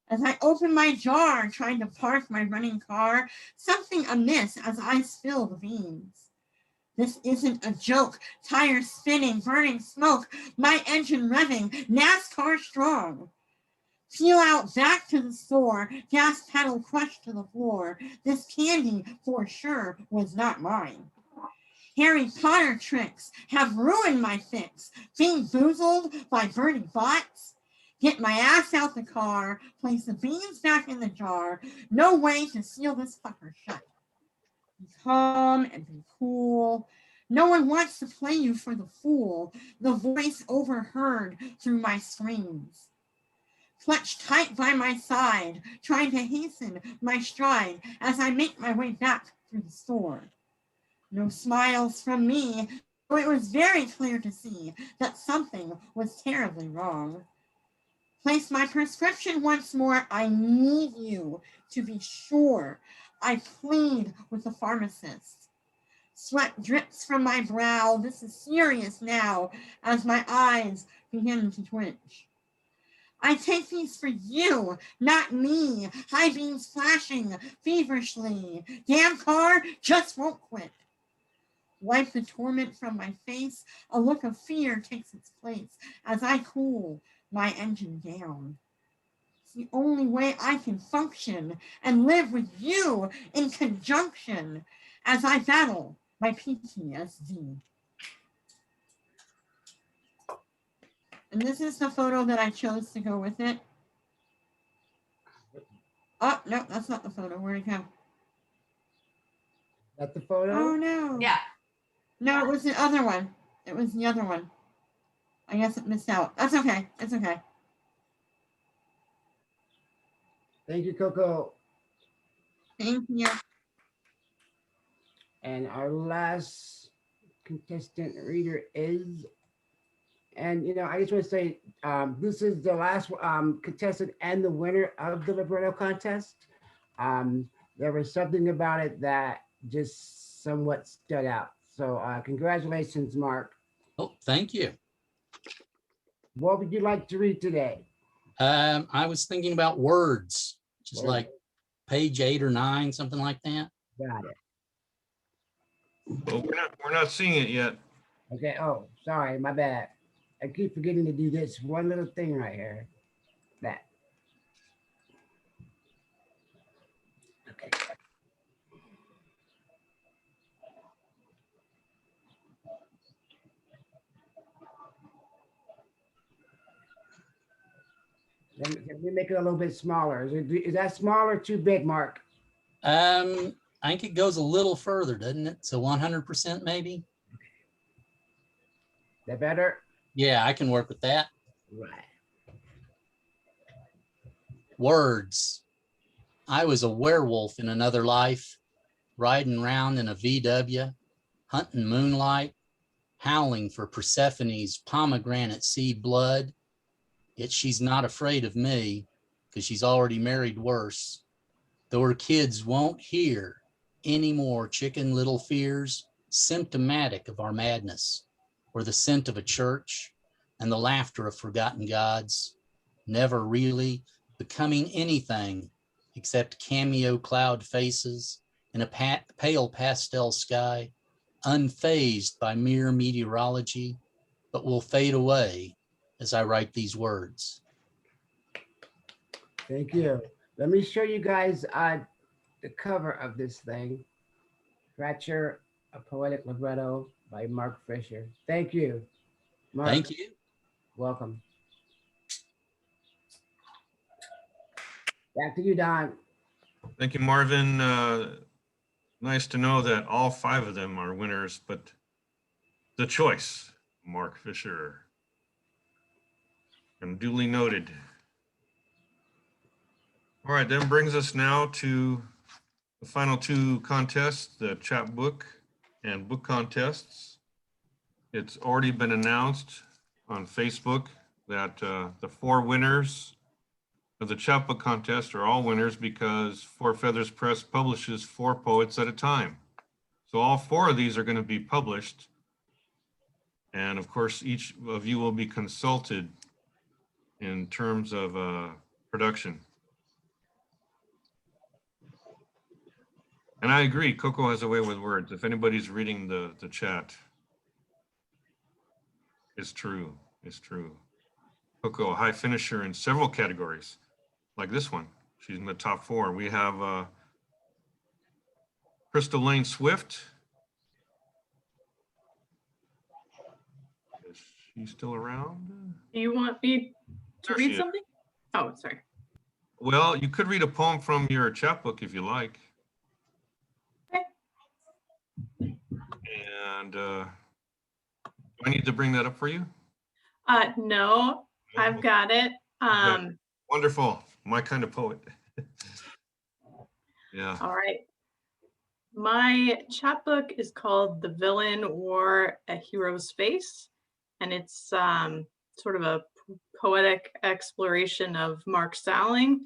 As I open my jar, trying to park my running car, something amiss as I spill the beans. This isn't a joke. Tires spinning, burning smoke, my engine revving, NASCAR strong. Peel out back to the store, gas pedal crushed to the floor. This candy, for sure, was not mine. Harry Potter tricks have ruined my fix. Being boozled by Bertie Bots. Get my ass out the car, place the beans back in the jar. No way to seal this fucker shut. Be calm and be cool. No one wants to play you for the fool. The voice overheard through my screams. Clutched tight by my side, trying to hasten my stride as I make my way back through the store. No smiles from me, though it was very clear to see that something was terribly wrong. Place my prescription once more. I need you to be sure. I plead with the pharmacist. Sweat drips from my brow. This is serious now as my eyes begin to twitch. I take these for you, not me. High beams flashing feverishly. Damn car just won't quit. Wipe the torment from my face. A look of fear takes its place as I cool my engine down. It's the only way I can function and live with you in conjunction as I battle my PTSD. And this is the photo that I chose to go with it. Oh, no, that's not the photo. Where'd it go? That's the photo? Oh, no. Yeah. No, it was the other one. It was the other one. I guess it missed out. That's okay. It's okay. Thank you, Coco. Thank you. And our last contestant reader is, and I just want to say, this is the last contestant and the winner of the Libretto contest. There was something about it that just somewhat stood out. So congratulations, Mark. Oh, thank you. What would you like to read today? I was thinking about words, just Words. like page 8 or 9, something like that. Got it. Well, we're not seeing it yet. Okay. Oh, sorry, my bad. I keep forgetting to do this one little thing right here. That. Okay. Let me make it a little bit smaller. Is that small or too big, Mark? I think it goes a little further, doesn't it? So 100% maybe? That better? Yeah, I can work with that. Right. Words. I was a werewolf in another life, riding around in a VW, hunting moonlight, howling for Persephone's pomegranate seed blood. Yet she's not afraid of me because she's already married worse. Though her kids won't hear any more chicken little fears, symptomatic of our madness, or the scent of a church and the laughter of forgotten gods, never really becoming anything except cameo cloud faces in a pale pastel sky, unfazed by mere meteorology, but will fade away as I write these words. Thank you. Let me show you guys the cover of this thing. Fracture, a Poetic Libretto by Mark Fisher. Thank you, Mark. Thank you. Welcome. Back to you, Don. Thank you, Marvin. Nice to know that all 5 of them are winners, but the choice, Mark Fisher. And duly noted. All right, that brings us now to the final 2 contests, the chapbook and book contests. It's already been announced on Facebook that the 4 winners of the chapbook contest are all winners because Four Feathers Press publishes 4 poets at a time. So all 4 of these are going to be published. And of course, each of you will be consulted in terms of production. And I agree, Coco has a way with words. If anybody's reading the chat, it's true, it's true. Coco, a high finisher in several categories, like this one. She's in the top 4. We have Crystal Lane Swift. Is she still around? Do you want me to There she read is. something? Oh, sorry. Well, you could read a poem from your chapbook if you like. And do I need to bring that up for you? No, I've got it. Wonderful, my kind of poet. Yeah. All right. My chapbook is called The Villain Wore a Hero's Face, and it's sort of a poetic exploration of Mark Salling,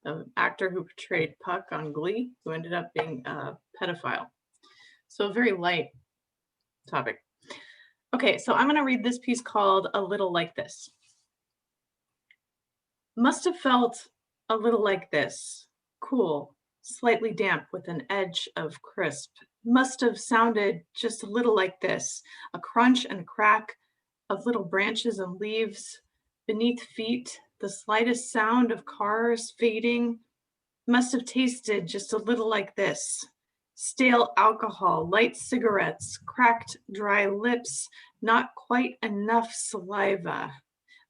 the actor who portrayed Puck on Glee, who ended up being a pedophile. So a very light topic. Okay, so I'm going to read this piece called A Little Like This. Must have felt a little like this, cool, slightly damp with an edge of crisp. Must have sounded just a little like this, a crunch and crack of little branches and leaves beneath feet, the slightest sound of cars fading. Must have tasted just a little like this, stale alcohol, light cigarettes, cracked dry lips, not quite enough saliva.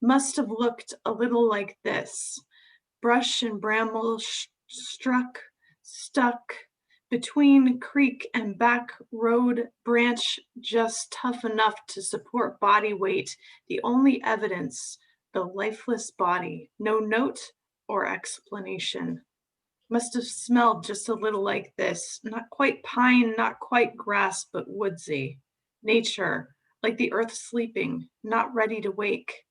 Must have looked a little like this, brush and bramble stuck between creek and back road branch, just tough enough to support body weight, the only evidence, the lifeless body, no note or explanation. Must have smelled just a little like this, not quite pine, not quite grass, but woodsy. Nature, like the earth sleeping, not ready to wake.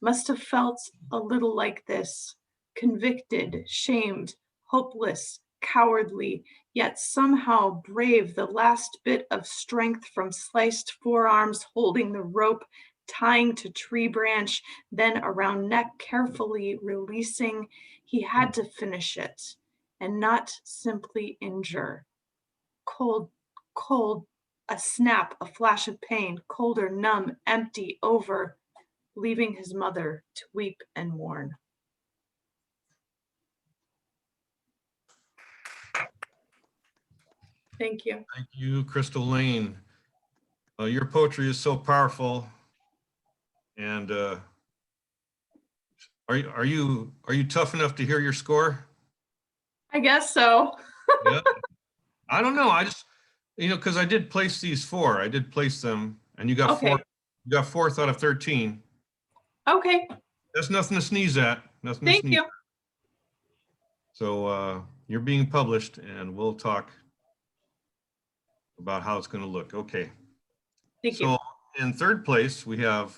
Must have felt a little like this, convicted, shamed, hopeless, cowardly, yet somehow brave, the last bit of strength from sliced forearms holding the rope, tying to tree branch, then around neck, carefully releasing. He had to finish it and not simply injure. Cold, cold, a snap, a flash of pain, colder, numb, empty, over, leaving his mother to weep and mourn. Thank you. Thank you, Crystal Lane. Your poetry is so powerful. And are you tough enough to hear your score? I guess so. Yeah. I don't know. I just, because I did place these four. I did place them, and you got Okay. four. You got fourth out of 13. Okay. That's nothing to sneeze at. Nothing to Thank sneeze you. at. So you're being published, and we'll talk about how it's going to look. Okay. Thank you. So in third place, we have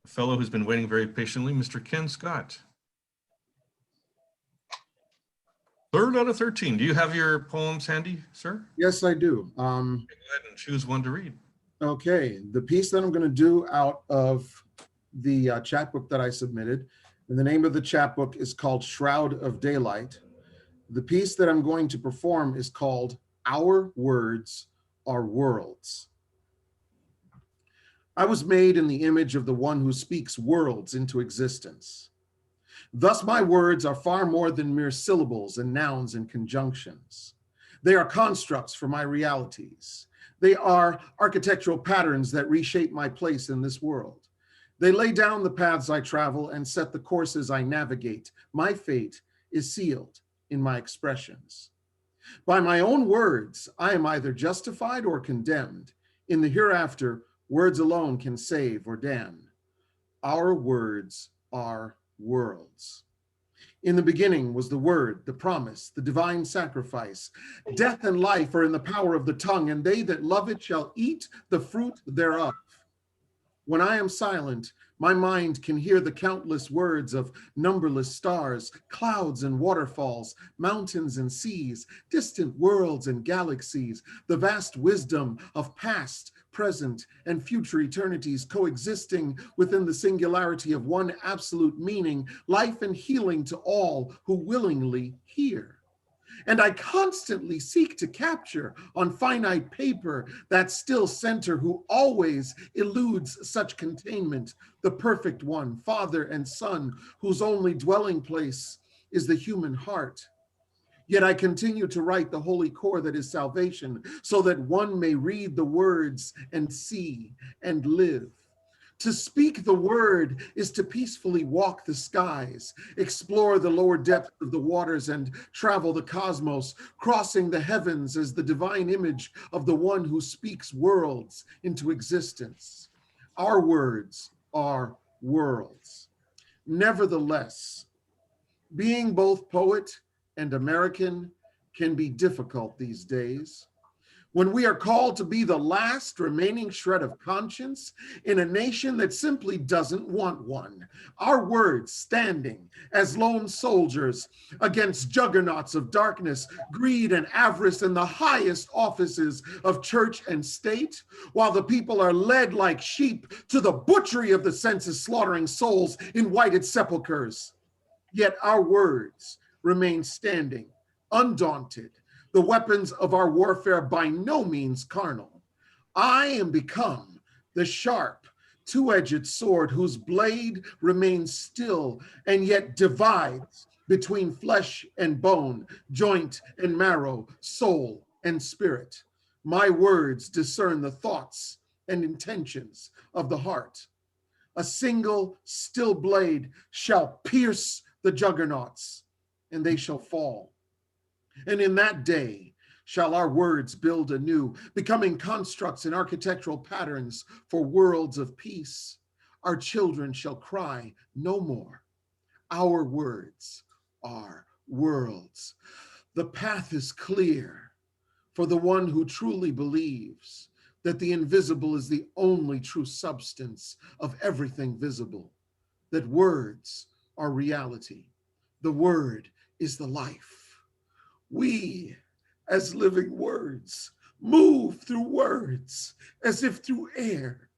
a fellow who's been waiting very patiently, Mr. Ken Scott. Third out of 13. Do you have your poems handy, sir? Yes, I do. Go ahead and choose one to read. Okay, the piece that I'm going to do out of the chapbook that I submitted, and the name of the chapbook is called Shroud of Daylight. The piece that I'm going to perform is called Our Words Are Worlds. I was made in the image of the one who speaks worlds into existence. Thus my words are far more than mere syllables and nouns and conjunctions. They are constructs for my realities. They are architectural patterns that reshape my place in this world. They lay down the paths I travel and set the courses I navigate. My fate is sealed in my expressions. By my own words, I am either justified or condemned. In the hereafter, words alone can save or damn. Our words are worlds. In the beginning was the word, the promise, the divine sacrifice. Death and life are in the power of the tongue, and they that love it shall eat the fruit thereof. When I am silent, my mind can hear the countless words of numberless stars, clouds and waterfalls, mountains and seas, distant worlds and galaxies, the vast wisdom of past, present, and future eternities coexisting within the singularity of one absolute meaning, life and healing to all who willingly hear. And I constantly seek to capture on finite paper that still center who always eludes such containment, the perfect one, Father and Son, whose only dwelling place is the human heart. Yet I continue to write the holy core that is salvation, so that one may read the words and see and live. To speak the word is to peacefully walk the skies, explore the lower depths of the waters, and travel the cosmos, crossing the heavens as the divine image of the one who speaks worlds into existence. Our words are worlds. Nevertheless, being both poet and American can be difficult these days. when we are called to be the last remaining shred of conscience in a nation that simply doesn't want one. Our words standing as lone soldiers against juggernauts of darkness, greed and avarice in the highest offices of church and state, while the people are led like sheep to the butchery of the senses, slaughtering souls in whited sepulchres. Yet our words remain standing, undaunted, the weapons of our warfare by no means carnal. I am become the sharp, two-edged sword whose blade remains still and yet divides between flesh and bone, joint and marrow, soul and spirit. My words discern the thoughts and intentions of the heart. A single still blade shall pierce the juggernauts, and they shall fall. And in that day shall our words build anew, becoming constructs and architectural patterns for worlds of peace. Our children shall cry no more. Our words are worlds. The path is clear for the one who truly believes that the invisible is the only true substance of everything visible, that words are reality. The word is the life. We, as living words, move through words as if through air,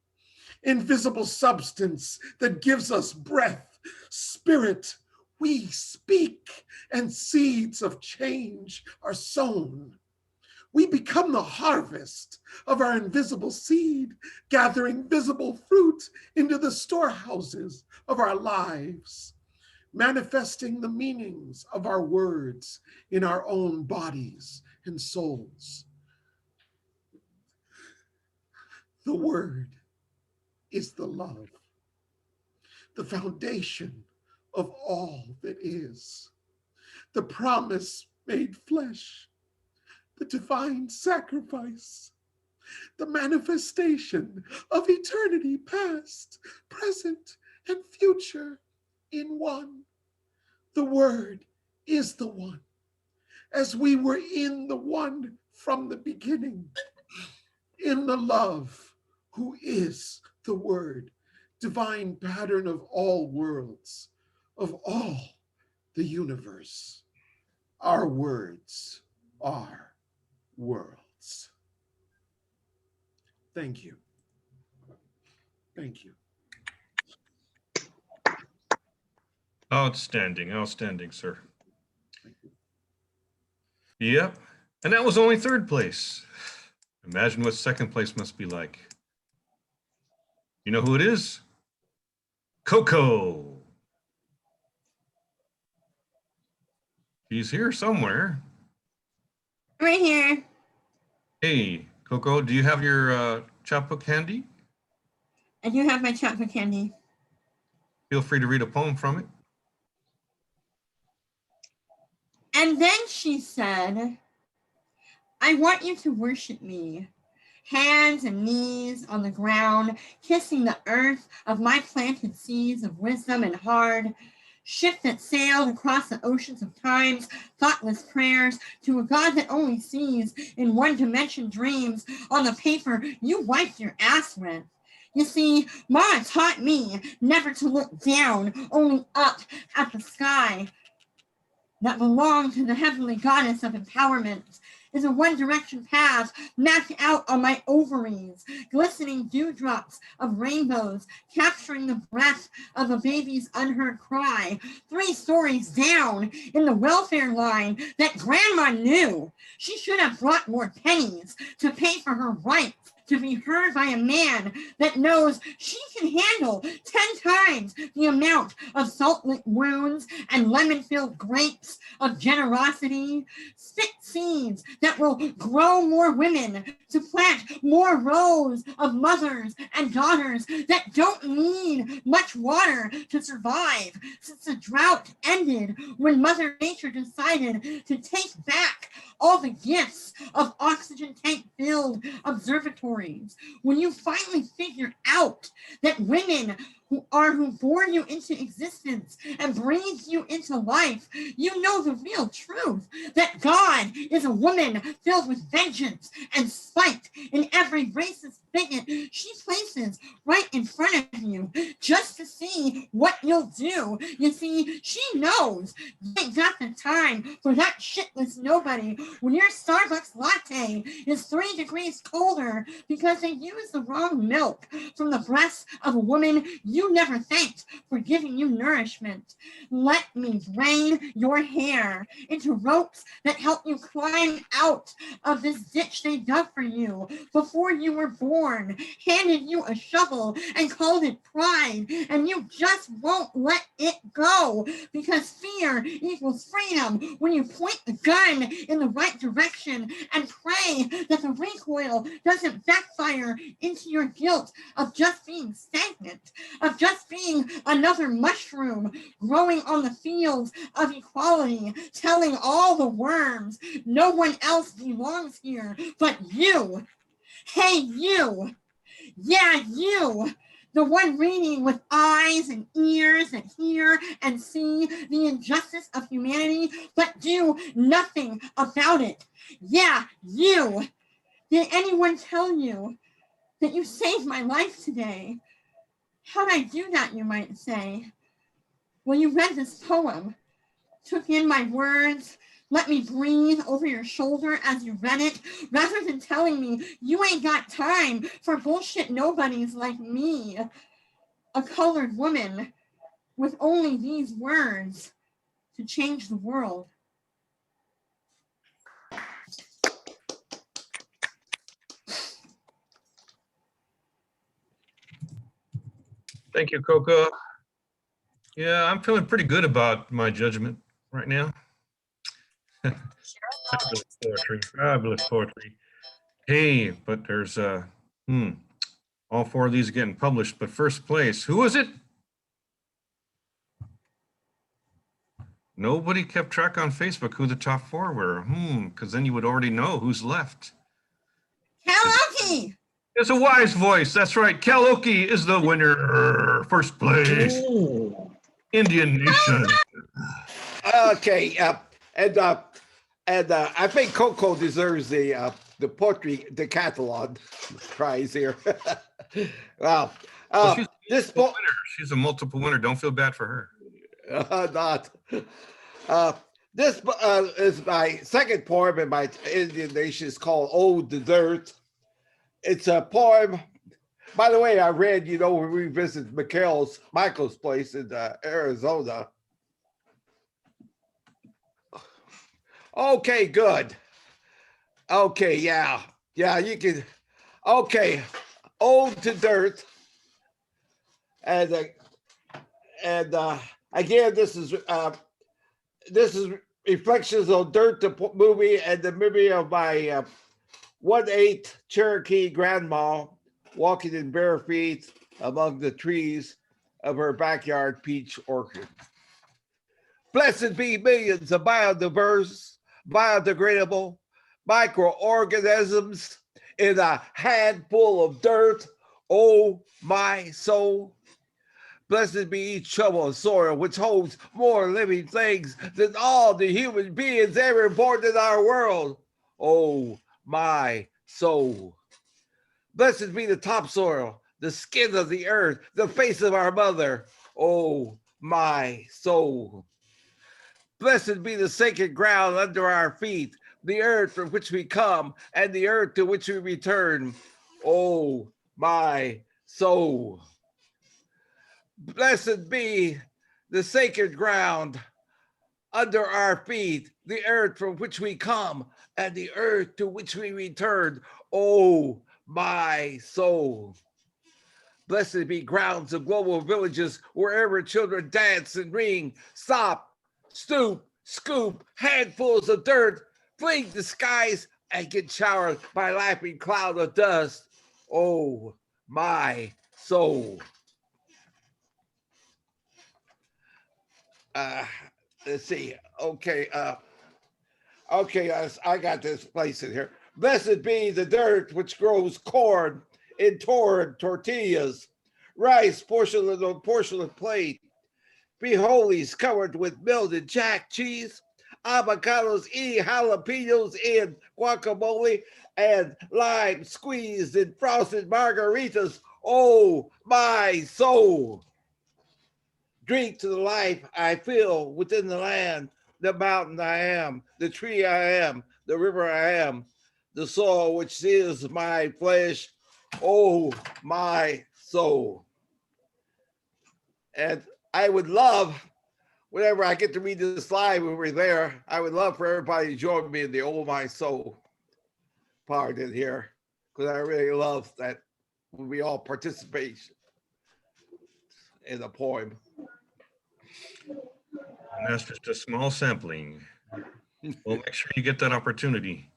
invisible substance that gives us breath, spirit. We speak, and seeds of change are sown. We become the harvest of our invisible seed, gathering visible fruit into the storehouses of our lives, manifesting the meanings of our words in our own bodies and souls. The word is the love, the foundation of all that is, the promise made flesh, the divine sacrifice, the manifestation of eternity past, present, and future in one. The word is the one, as we were in the one from the beginning, in the love who is the word, divine pattern of all worlds, of all the universe. Our words are worlds. Thank you. Thank you. Outstanding, outstanding, sir. Yep, and that was only third place. Imagine what second place must be like. You know who it is? Coco. She's here somewhere. Right here. Hey, Coco, do you have your chapbook handy? I do have my chapbook handy. Feel free to read a poem from it. And then she said, I want you to worship me, hands and knees on the ground, kissing the earth of my planted seeds of wisdom and hard, ship that sailed across the oceans of time's thoughtless prayers to a God that only sees in one-dimension dreams on the paper you wiped your ass with. You see, Ma taught me never to look down, only up at the sky that belong to the heavenly goddess of empowerment, is a one-direction path mapped out on my ovaries, glistening dewdrops of rainbows, capturing the breath of a baby's unheard cry, 3 stories down in the welfare line that Grandma knew. She should have brought more pennies to pay for her rights to be heard by a man that knows she can handle 10 times the amount of salt-lit wounds and lemon-filled grapes of generosity. Spit seeds that will grow more women to plant more rows of mothers and daughters that don't need much water to survive, since the drought ended when Mother Nature decided to take back all the gifts of oxygen tank-filled observatories. When you finally figure out that women who bore you into existence and breathed you into life, you know the real truth, that God is a woman filled with vengeance and spite in every racist bigot she places right in front of you just to see what you'll do. You see, she knows you ain't got the time for that shitless nobody when your Starbucks latte is 3 degrees colder because they used the wrong milk from the breast of a woman you never thanked for giving you nourishment. Let me braid your hair into ropes that help you climb out of this ditch they dug for you before you were born, handed you a shovel and called it pride, and you just won't let it go because fear equals freedom when you point the gun in the right direction and pray that the recoil doesn't backfire into your guilt of just being stagnant, of just being another mushroom growing on the fields of equality, telling all the worms no one else belongs here but you. Hey, you. Yeah, you. The one reading with eyes and ears that hear and see the injustice of humanity, but do nothing about it. Yeah, you. Did anyone tell you that you saved my life today? How'd I do that, you might say? Well, you read this poem, took in my words, let me breathe over your shoulder as you read it, rather than telling me you ain't got time for bullshit nobodies like me, a colored woman with only these words to change the world. Thank you, Coco. Yeah, I'm feeling pretty good about my judgment right now. Fabulous poetry, fabulous poetry. Hey, but there's all 4 of these are getting published, but first place, who was it? Nobody kept track on Facebook who the top 4 were. Because then you would already know who's left. Karaoke! It's a wise voice. That's right. Karaoke is the winner. First place. Ooh. Indian Nation. Okay, and I think Coco deserves the poetry decathlon prize here. Wow. Well, she's This a winner. She's a multiple winner. Don't feel bad for her. not. This is my second poem in my Indian Nation. It's called Ode to Dirt. It's a poem. By the way, I read, when we visited Michael's place in Arizona. Okay, good. Okay, yeah, you can. Okay, Ode to Dirt, and again, this is Reflections on Dirt, the movie, and the memory of my 1/8 Cherokee grandma walking in bare feet among the trees of her backyard peach orchard. Blessed be millions of biodiverse, biodegradable microorganisms in a handful of dirt. Oh, my soul. Blessed be each shovel of soil which holds more living things than all the human beings ever born in our world. Oh, my soul. Blessed be the topsoil, the skin of the earth, the face of our mother. Oh, my soul. Blessed be the sacred ground under our feet, the earth from which we come and the earth to which we return. Oh, my soul. Blessed be the sacred ground under our feet, the earth from which we come and the earth to which we return. Oh, my soul. Blessed be grounds of global villages wherever children dance and ring, stop, stoop, scoop, handfuls of dirt, fling the skies and get showered by a laughing cloud of dust. Oh, my soul. Let's see. Okay. I got this place in here. Blessed be the dirt which grows corn in torn tortillas, rice porcelain on porcelain plate, frijoles covered with melted jack cheese, avocados eating jalapenos in guacamole, and lime squeezed in frosted margaritas. Oh, my soul. Drink to the life I feel within the land, the mountain I am, the tree I am, the river I am, the soul which is my flesh. Oh, my soul. And I would love, whenever I get to read this live when we're there, I would love for everybody to join me in the "Oh My Soul" part in here, because I really love that we all participate in the poem. And that's just a small sampling. We'll make sure you get that opportunity.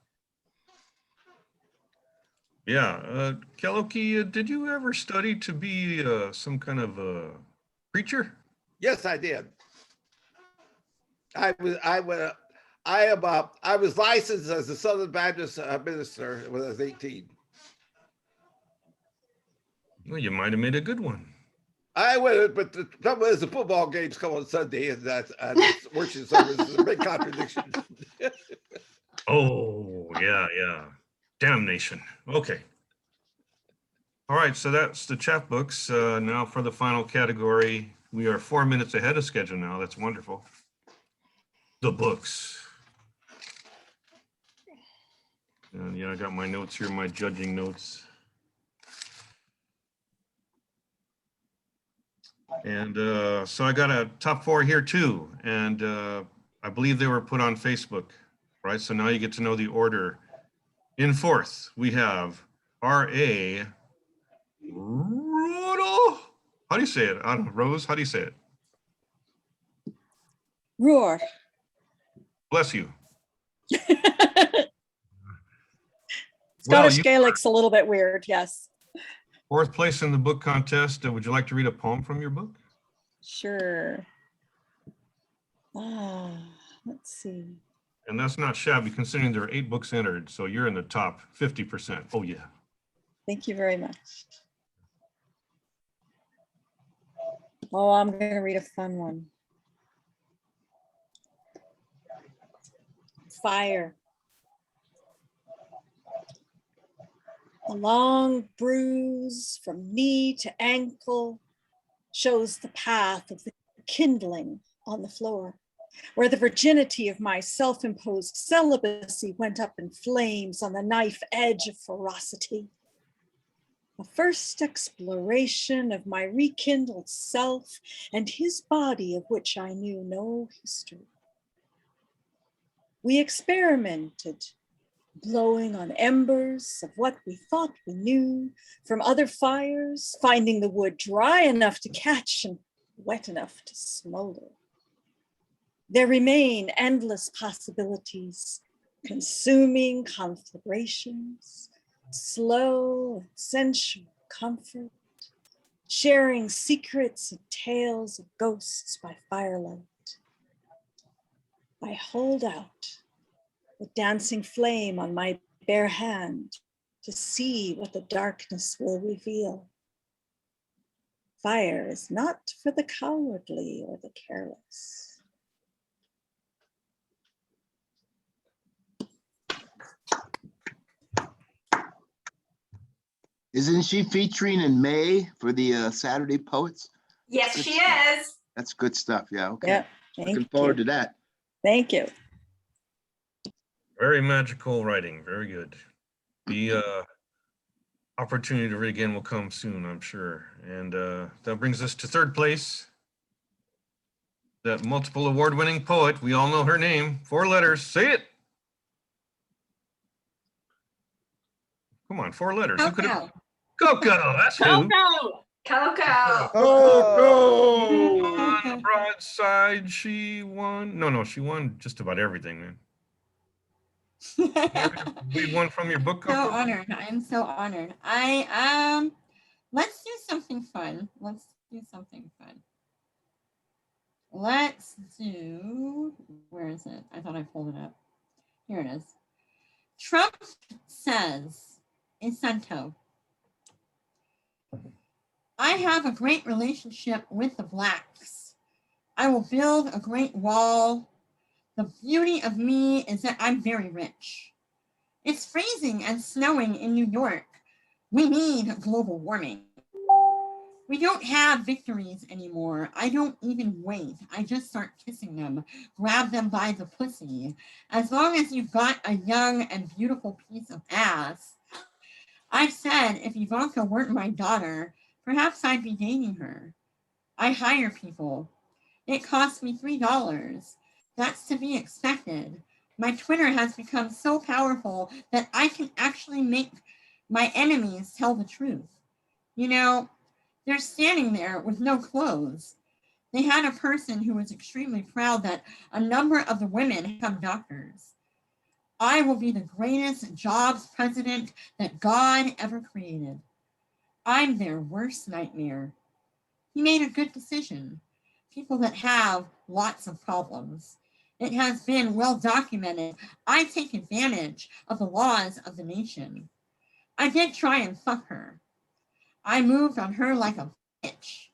Yeah, Keloki, did you ever study to be some kind of a preacher? Yes, I did. I was licensed as a Southern Baptist minister when I was 18. Well, you might have made a good one. I would, but the trouble is the football games come on Sunday, and that's worship service is a big contradiction. Oh, yeah. Damnation. Okay. All right, so that's the chapbooks. Now for the final category. We are 4 minutes ahead of schedule now. That's wonderful. The books. And yeah, I got my notes here, my judging notes. And so I got a top 4 here too. And I believe they were put on Facebook, right? So now you get to know the order. In fourth, we have R.A. Rudolph. How do you say it? I don't know. Rose, how do you say it? Roar. Bless you. Scottish Gaelic's a little bit weird, yes. Fourth place in the book contest. Would you like to read a poem from your book? Sure. Let's see. And that's not shabby considering there are 8 books entered. So you're in the top 50%. Oh, yeah. Thank you very much. Oh, I'm going to read a fun one. Fire. A long bruise from knee to ankle shows the path of the kindling on the floor, where the virginity of my self-imposed celibacy went up in flames on the knife edge of ferocity. A first exploration of my rekindled self and his body of which I knew no history. We experimented, blowing on embers of what we thought we knew from other fires, finding the wood dry enough to catch and wet enough to smolder. There remain endless possibilities, consuming conflagrations, slow and sensual comfort, sharing secrets and tales of ghosts by firelight. I hold out the dancing flame on my bare hand to see what the darkness will reveal. Fire is not for the cowardly or the careless. Isn't she featuring in May for the Saturday Poets? Yes, she is. That's good stuff. Yeah. Okay. Yeah, Looking forward to that. Thank you. Very magical writing. Very good. The opportunity to read again will come soon, I'm sure. And that brings us to third place. That multiple award-winning poet. We all know her name. 4 letters. Say it. Come on, 4 letters. Who could have? Coco. That's who. Coco. Coco. On Broadside, she won. No, she won just about everything, man. We won from your book, Coco? So honored. I'm so honored. Let's do something fun. Let's do, where is it? I thought I pulled it up. Here it is. Trump says in Santo, I have a great relationship with the blacks. I will build a great wall. The beauty of me is that I'm very rich. It's freezing and snowing in New York. We need global warming. We don't have victories anymore. I don't even wait. I just start kissing them, grab them by the pussy. As long as you've got a young and beautiful piece of ass. I said if Ivanka weren't my daughter, perhaps I'd be dating her. I hire people. It costs me $3. That's to be expected. My Twitter has become so powerful that I can actually make my enemies tell the truth. You know, they're standing there with no clothes. They had a person who was extremely proud that a number of the women become doctors. I will be the greatest jobs president that God ever created. I'm their worst nightmare. He made a good decision. People that have lots of problems. It has been well documented. I take advantage of the laws of the nation. I did try and fuck her. I moved on her like a bitch.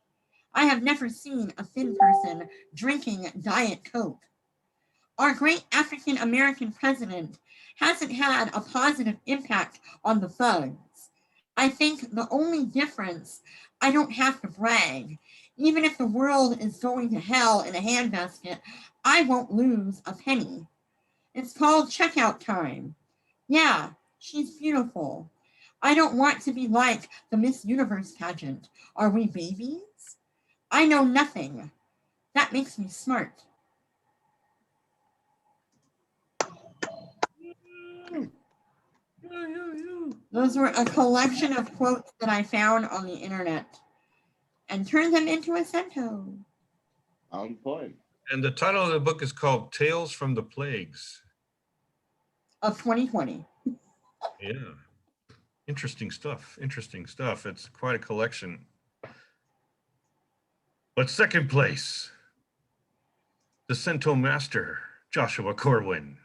I have never seen a thin person drinking Diet Coke. Our great African American president hasn't had a positive impact on the thugs. I think the only difference, I don't have to brag. Even if the world is going to hell in a handbasket, I won't lose a penny. It's called checkout time. Yeah, she's beautiful. I don't want to be like the Miss Universe pageant. Are we babies? I know nothing. That makes me smart. Those were a collection of quotes that I found on the internet and turned them into a cento. On point. And the title of the book is called Tales from the Plagues. Of 2020. Yeah. Interesting stuff. Interesting stuff. It's quite a collection. But second place, the Cento Master, Joshua Corwin.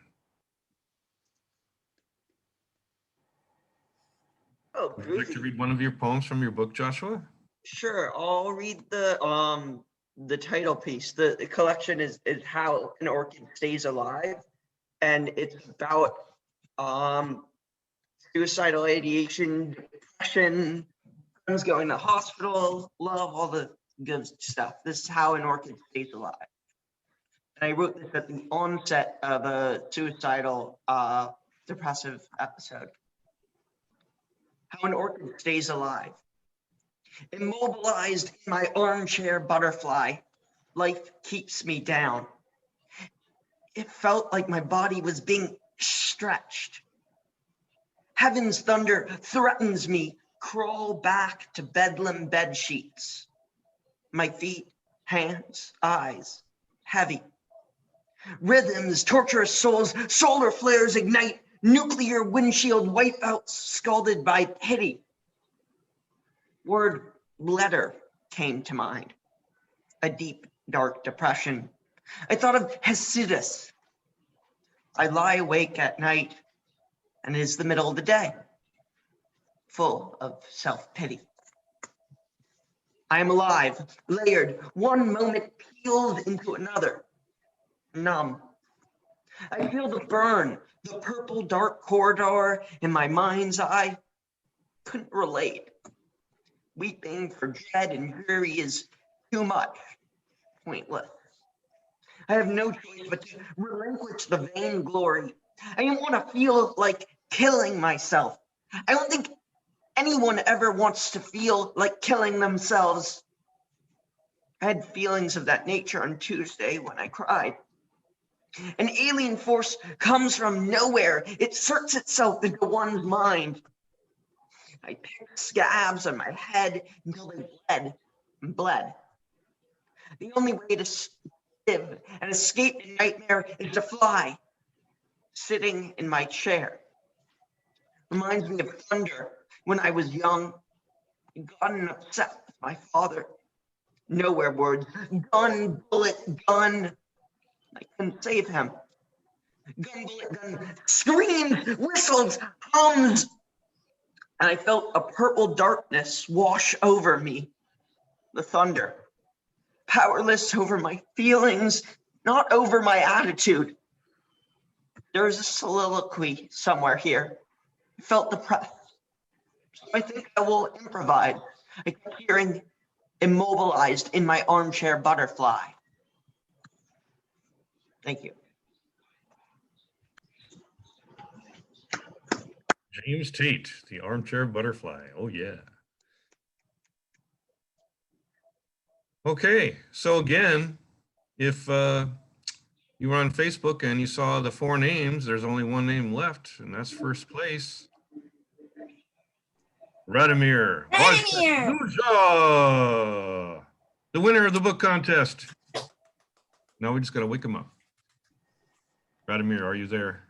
Oh, Would you like to groovy. read one of your poems from your book, Joshua? Sure, I'll read the title piece. The collection is How an Orchid Stays Alive, and it's about suicidal ideation, depression, friends going to hospital, love, all the good stuff. This is how an orchid stays alive. And I wrote this at the onset of a suicidal depressive episode. How an orchid stays alive. Immobilized in my armchair butterfly, life keeps me down. It felt like my body was being stretched. Heaven's thunder threatens me, crawl back to bedlam bed sheets. My feet, hands, eyes, heavy. Rhythms, torturous souls, solar flares ignite, nuclear windshield wipeouts scalded by pity. Word letter came to mind, a deep, dark depression. I thought of Hesidus. I lie awake at night, and it is the middle of the day, full of self-pity. I am alive, layered, one moment peeled into another, numb. I feel the burn, the purple dark corridor in my mind's eye. Couldn't relate. Weeping for dread and dreary is too much, pointless. I have no choice but to relinquish the vain glory. I don't want to feel like killing myself. I don't think anyone ever wants to feel like killing themselves. I had feelings of that nature on Tuesday when I cried. An alien force comes from nowhere. It inserts itself into one's mind. I picked scabs on my head until they bled and bled. The only way to live and escape the nightmare is to fly, sitting in my chair. Reminds me of thunder when I was young. I'd gotten upset with my father. Nowhere words, gun, bullet, gun. I couldn't save him. Gun, bullet, gun, screams, whistles, hums. And I felt a purple darkness wash over me, the thunder. Powerless over my feelings, not over my attitude. There's a soliloquy somewhere here. I felt depressed. So I think I will improvise. I kept hearing immobilized in my armchair butterfly. Thank you. James Tate, the armchair butterfly. Oh, yeah. Okay, so again, if you were on Facebook and you saw the 4 names, there's only one name left, and that's first place. Radomir Vazhnuja, the winner of the book contest. Now we just got to wake him up. Radomir, are you there?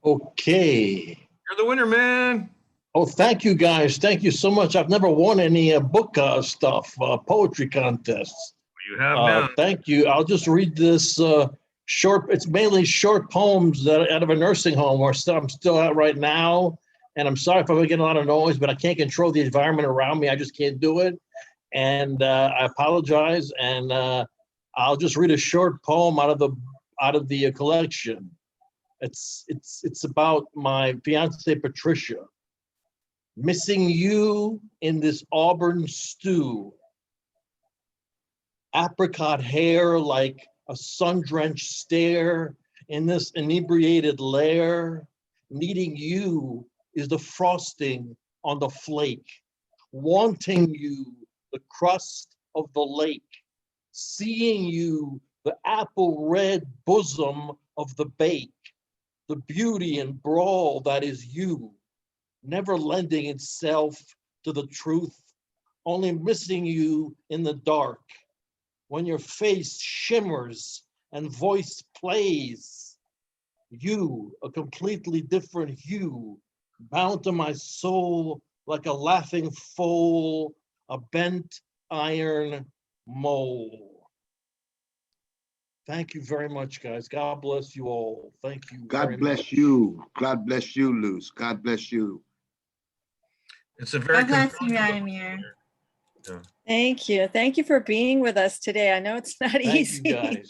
Okay. You're the winner, man. Oh, thank you, guys. Thank you so much. I've never won any book stuff, poetry contests. You have now. Thank you. I'll just read this short. It's mainly short poems that out of a nursing home where I'm still at right now. And I'm sorry if I'm getting a lot of noise, but I can't control the environment around me. I just can't do it. And I apologize. And I'll just read a short poem out of the collection. It's about my fiance Patricia. Missing you in this auburn stew. Apricot hair like a sun-drenched stare in this inebriated lair. Needing you is the frosting on the flake. Wanting you, the crust of the lake. Seeing you, the apple red bosom of the bake. The beauty and brawl that is you. Never lending itself to the truth, only missing you in the dark. When your face shimmers and voice plays, you, a completely different hue, bound to my soul like a laughing foal, a bent iron mole. Thank you very much, guys. God bless you all. Thank you. God bless you. God bless you, Luz. God bless you. It's a very God bless you, Radomir. Yeah. Thank you. Thank you for being with us today. I know it's not easy. You guys.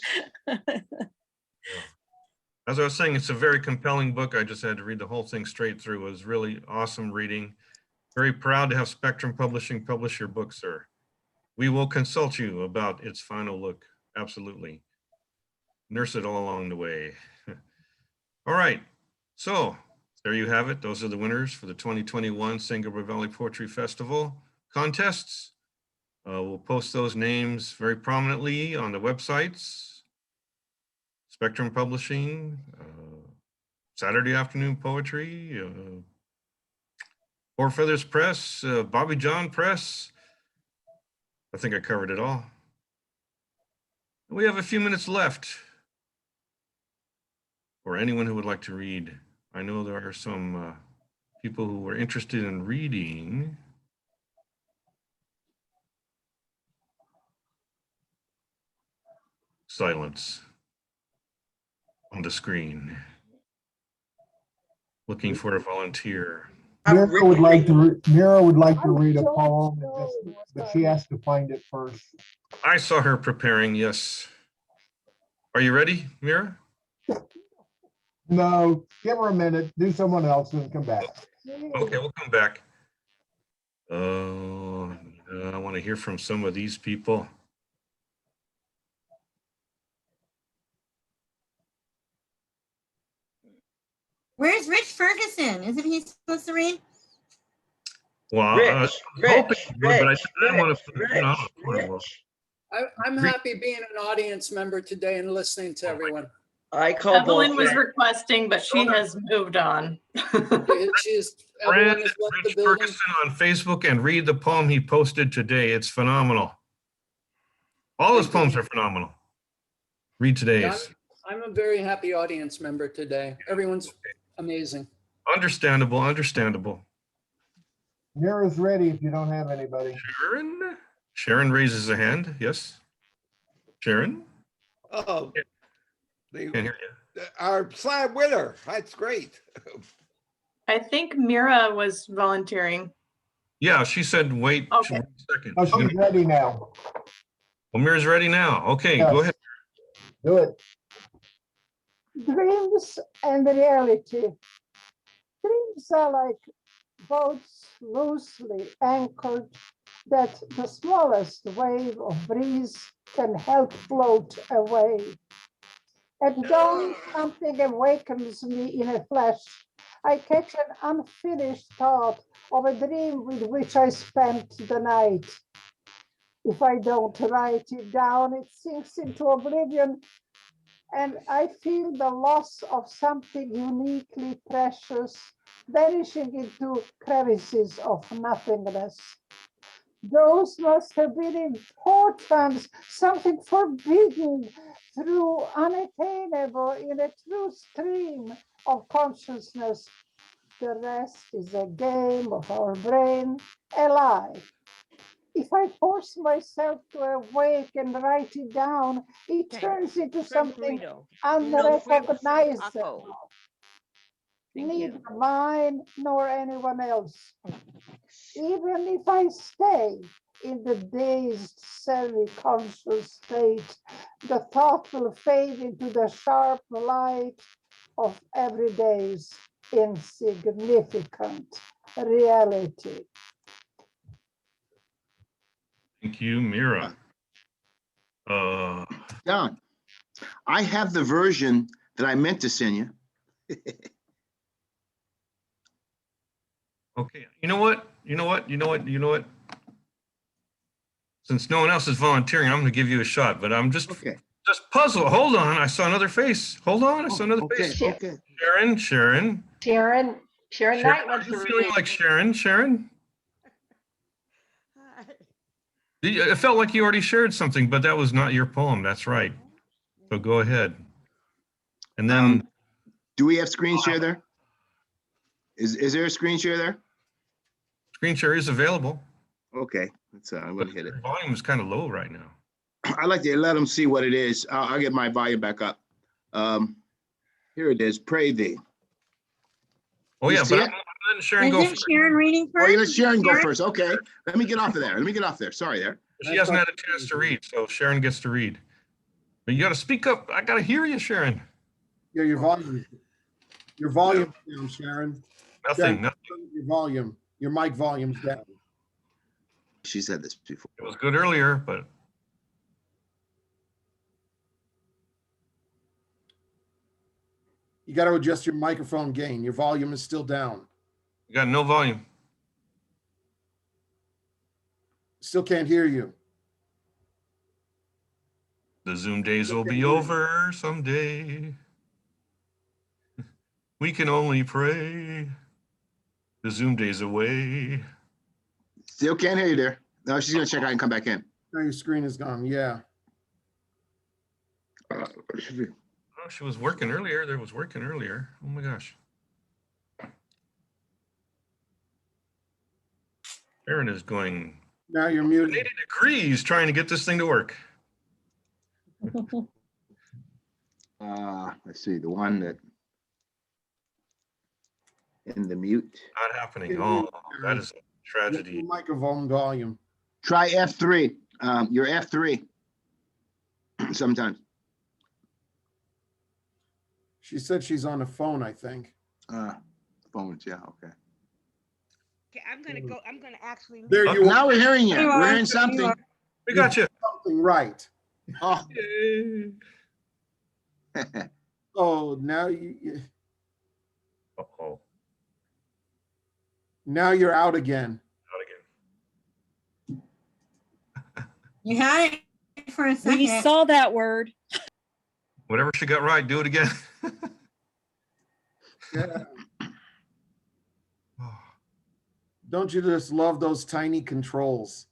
As I was saying, it's a very compelling book. I just had to read the whole thing straight through. It was really awesome reading. Very proud to have Spectrum Publishing publish your book, sir. We will consult you about its final look. Absolutely. Nurse it all along the way. All right. So there you have it. Those are the winners for the 2021 Sandoval Valley Poetry Festival contests. We'll post those names very prominently on the websites. Spectrum Publishing, Saturday Afternoon Poetry, Four Feathers Press, Bobby John Press. I think I covered it all. We have a few minutes left for anyone who would like to read. I know there are some people who are interested in reading. Silence on the screen. Looking for a volunteer. Mira would like to read a poem, but she has to find it first. I saw her preparing, yes. Are you ready, Mira? No, give her a minute, do someone else and come back. Okay, we'll come back. Oh, I want to hear from some of these people. Where's Rich Ferguson? Isn't he supposed to read? Well, I was hoping you would, but I didn't want to put it on the corner. I'm happy being an audience member today and listening to everyone. Evelyn was requesting, but she has moved on. Friend Rich Ferguson on Facebook and read the poem he posted today. It's phenomenal. All his poems are phenomenal. Read today's. I'm a very happy audience member today. Everyone's amazing. Understandable, understandable. Mira's ready if you don't have anybody. Sharon raises a hand. Yes. Sharon? Oh, Can't hear you. our slam winner. That's great. I think Mira was volunteering. Yeah, she said wait Okay. a second. Oh, she's ready now. Well, Mira's ready now. Okay, go ahead. Do it. Dreams and reality. Dreams are like boats loosely anchored that the smallest wave of breeze can help float away. At dawn, something awakens me in a flash. I catch an unfinished thought of a dream with which I spent the night. If I don't write it down, it sinks into oblivion, and I feel the loss of something uniquely precious, vanishing into crevices of nothingness. Those must have been important, something forbidden, through unattainable in a true stream of consciousness. The rest is a game of our brain, a lie. If I force myself to awake and write it down, it turns into something unrecognizable. Neither mine nor anyone else. Even if I stay in the dazed, semi-conscious state, the thought will fade into the sharp light of everyday's insignificant reality. Thank you, Mira. Don, I have the version that I meant to send you. Okay, you know what? Since no one else is volunteering, I'm gonna give you a shot, but I'm just puzzled. Hold on, I saw another face. Hold on, I saw another face. Okay. Sharon. Sharon Knight wants Are to you feeling read. like Sharon? It felt like you already shared something, but that was not your poem. That's right. So go ahead. And then, do we have screen share there? Is there a screen share there? Screen share is available. Okay, I'm gonna hit it. Volume is kind of low right now. I like to let them see what it is. I'll get my volume back up. Here it is. Pray thee. Oh You yeah, see but it? I'm letting Sharon go first. Sharon reading Oh, first? you let Sharon go first. Okay, let me get off of there. Sorry there. She hasn't had a chance to read, so Sharon gets to read. But you got to speak up. I got to hear you, Sharon. Yeah, your volume down, Sharon. Nothing. Your volume, your mic volume's down. She said this before. It was good earlier, but You got to adjust your microphone gain. Your volume is still down. you got no volume. Still can't hear you. The Zoom days will be over someday. We can only pray. The Zoom days away. Still can't hear you there. No, she's gonna check out and come back in. No, your screen is gone. Yeah. Oh, she was working earlier. Oh my gosh. Sharon is going Now you're muted. 80 degrees trying to get this thing to work. Let's see, the one that in the mute. Not happening. Oh, that is a tragedy. Microphone volume. Try F3. Your F3 sometimes. She said she's on the phone, I think. Phones, yeah, okay. Okay, I'm gonna actually. There you are. Now we're hearing you. We're hearing something. We got you. Something right. Oh. Oh, now you. Uh-oh. Now you're out again. You had it for a second. We saw that word. Whatever she got right, do it again. Yeah. Don't you just love those tiny controls?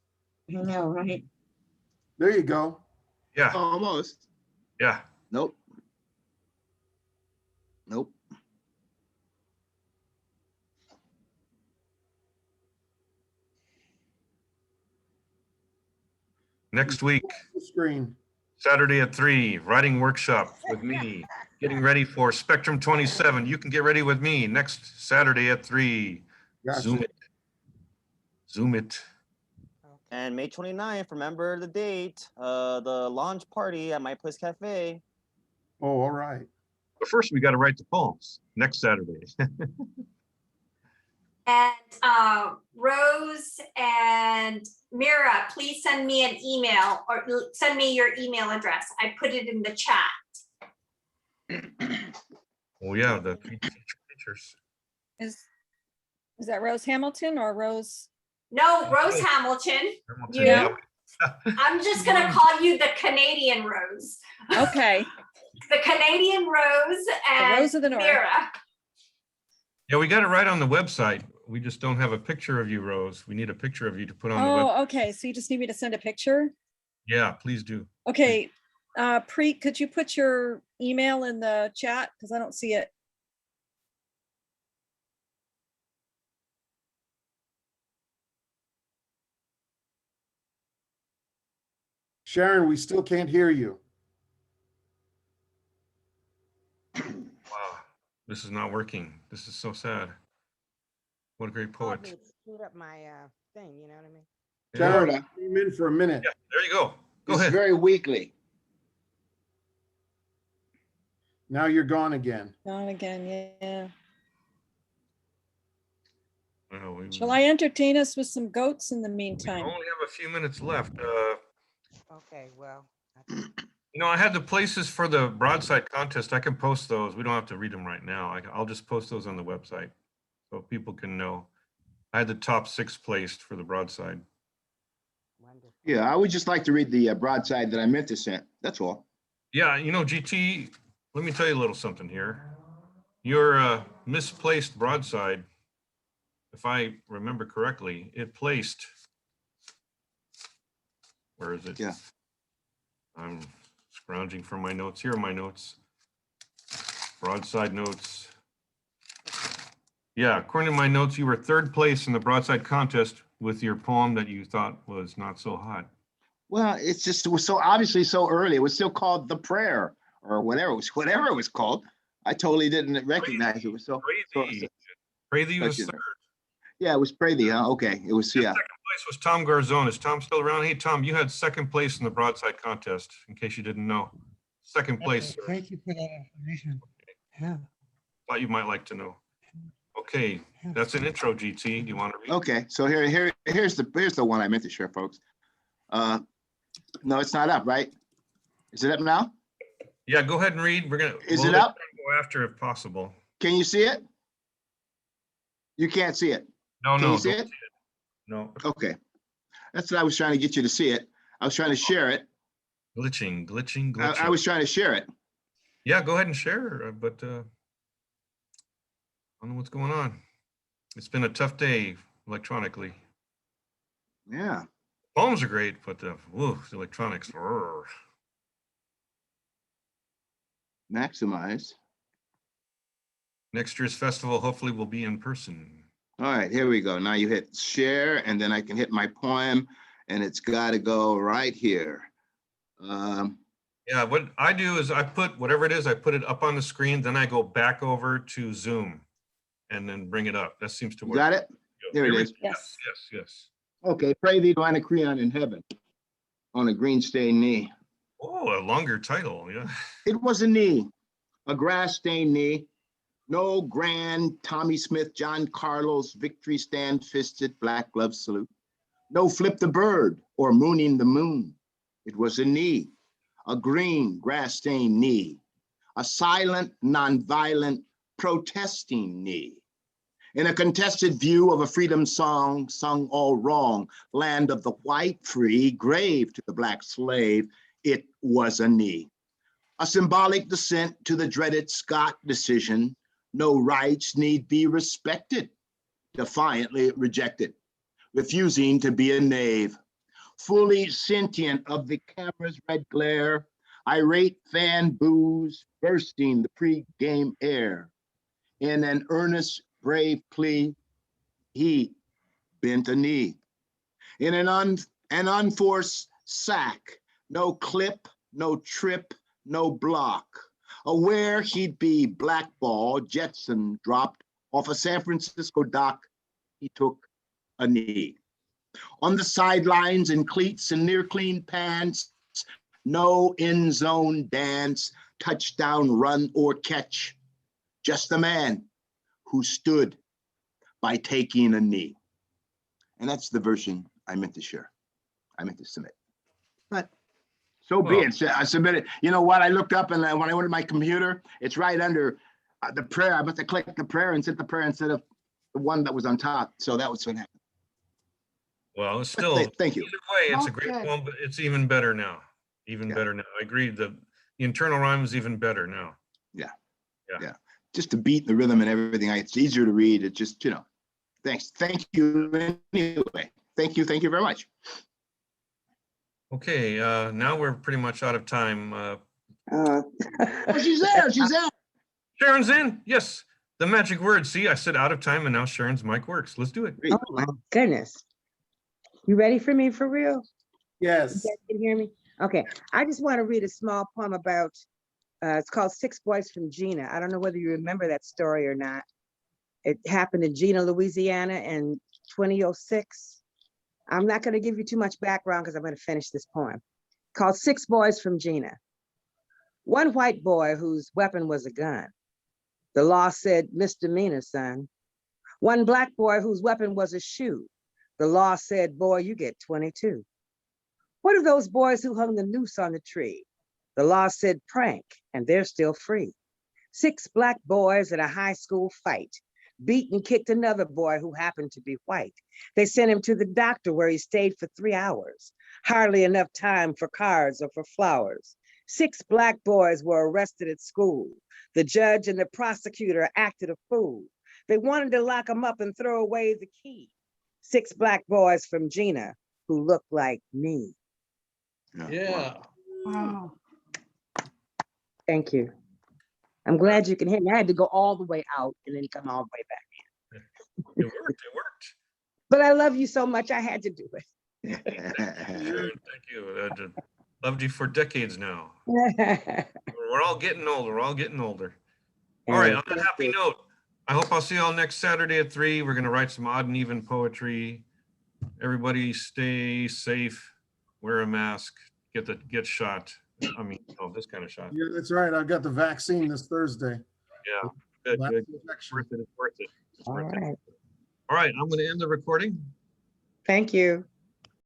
I know, right? There you go. Yeah. Almost. Yeah. Nope. Next week, Screen. Saturday at 3, writing workshop with me, getting ready for Spectrum 27. You can get ready with me next Saturday at 3. Gotcha. Zoom it. And May 29th, remember the date, the launch party at My Place Cafe. Oh, all right. But first, we got to write the poems next Saturday. And Rose and Mira, please send me an email or send me your email address. I put it in the chat. Oh yeah, the teachers. Is that Rose Hamilton or Rose? No, Rose Hamilton. Hamilton, You. I'm just gonna call you the Canadian Rose. Okay. The Canadian Rose and Rose of the North. Mira. Yeah, we got it right on the website. We just don't have a picture of you, Rose. We need a picture of you to put on the website. Oh, okay. So you just need me to send a picture? Yeah, please do. Okay. Preet, could you put your email in the chat? Because I don't see it. Sharon, we still can't hear you. Wow, this is not working. This is so sad. What a great poet. Screwed up my thing, you know what I mean? Sharon, I came in for a minute. Yeah, there you go. Go It's ahead. very weakly. Now you're gone again. Gone again, yeah. Oh, we Shall I entertain us with some goats in the only meantime? have a few minutes left. Okay, well. You know, I had the places for the Broadside Contest. I can post those. We don't have to read them right now. I'll just post those on the website so people can know. I had the top 6 placed for the Broadside. Yeah, I would just like to read the broadside that I meant to send. That's all. Yeah, you know, GT, let me tell you a little something here. Your misplaced broadside, if I remember correctly, it placed, where is it? Yeah. I'm scrounging for my notes. Here are my notes. Broadside notes. Yeah, according to my notes, you were 3rd place in the Broadside Contest with your poem that you thought was not so hot. Well, it's just, it was so obviously so early. It was still called The Prayer or whatever it was called. I totally didn't recognize it was so. Crazy was 3rd. Yeah, it was Brady, huh? Okay, it was, yeah. 2nd place was Tom Garzon. Is Tom still around? Hey, Tom, you had 2nd place in the Broadside Contest, in case you didn't know. 2nd place. Thank you for that information. Yeah. Thought you might like to know. Okay, that's an intro, GT. Do you want to read? Okay, so here's the one I meant to share, folks. No, it's not up, right? Is it up now? Yeah, go ahead and read. Is it up? Go after if possible. Can you see it? You can't see it. No, Can no. you see don't it? see it. No. Okay. That's what I was trying to get you to see it. I was trying to share it. Glitching. I was trying to share it. Yeah, go ahead and share, but I don't know what's going on. It's been a tough day electronically. Yeah. Poems are great, but the electronics. Maximize. Next year's festival hopefully will be in person. All right, here we go. Now you hit share, and then I can hit my poem, and it's got to go right here. Yeah, what I do is I put whatever it is, I put it up on the screen, then I go back over to Zoom and then bring it up. That seems to work. Got it? There it is. Yes. Okay, pray thee to Anacreon in heaven on a green stained knee. Oh, a longer title, yeah. It was a knee, a grass stained knee. No grand Tommy Smith, John Carlos, victory stand fisted, black glove salute. No flip the bird or mooning the moon. It was a knee, a green grass stained knee, a silent, nonviolent, protesting knee. In a contested view of a freedom song sung all wrong, land of the white free, grave to the black slave, it was a knee. A symbolic descent to the dreaded Scott decision, no rights need be respected, defiantly rejected, refusing to be a knave. Fully sentient of the camera's red glare, irate fan boos bursting the pre-game air. In an earnest, brave plea, he bent a knee. In an unforced sack, no clip, no trip, no block. Aware he'd be blackballed, Jetson dropped off a San Francisco dock, he took a knee. On the sidelines in cleats and near clean pants, no end zone dance, touchdown run or catch. Just the man who stood by taking a knee. And that's the version I meant to share. I meant to submit. But so be it. I submitted. You know what? I looked up and when I went to my computer, it's right under the prayer. I must have clicked the prayer and sent the prayer instead of the one that was on top. So that was what happened. Well, it's still, thank you. Either way, it's a great Okay. poem, but it's even better now. Even better now. I agree. The internal rhyme is even better now. Yeah. Yeah. Yeah. Just the beat, the rhythm and everything. It's easier to read. It's just, thanks. Thank you anyway. Thank you. Thank you very much. Okay, now we're pretty much out of time. Oh, she's there. She's there. Sharon's in. Yes. The magic word. See, I said out of time and now Sharon's mic works. Let's do it. Oh my goodness. You ready for me for real? Yes. You guys can hear me? Okay. I just want to read a small poem about, it's called Six Boys from Gina. I don't know whether you remember that story or not. It happened in Gina, Louisiana in 2006. I'm not going to give you too much background because I'm going to finish this poem. Called Six Boys from Gina. One white boy whose weapon was a gun. The law said misdemeanor, son. One black boy whose weapon was a shoe. The law said, boy, you get 22. What of those boys who hung the noose on the tree? The law said prank, and they're still free. 6 black boys in a high school fight beat and kicked another boy who happened to be white. They sent him to the doctor where he stayed for 3 hours. Hardly enough time for cards or for flowers. 6 black boys were arrested at school. The judge and the prosecutor acted a fool. They wanted to lock him up and throw away the key. 6 black boys from Gina who looked like me. Yeah. Wow. Thank you. I'm glad you can hear me. I had to go all the way out and then come all the way back in. It worked. It worked. But I love you so much, I had to do it. Sharon, thank you. Loved you for decades now. We're all getting older. We're all getting older. All right. On that happy note, I hope I'll see you all next Saturday at 3. We're going to write some odd and even poetry. Everybody stay safe. Wear a mask. Get shot. I mean, this kind of shot. Yeah, that's right. I got the vaccine this Thursday. Yeah. Good. Last Good. injection. It's worth it. It's All worth it. right. All right. I'm going to end the recording. Thank you.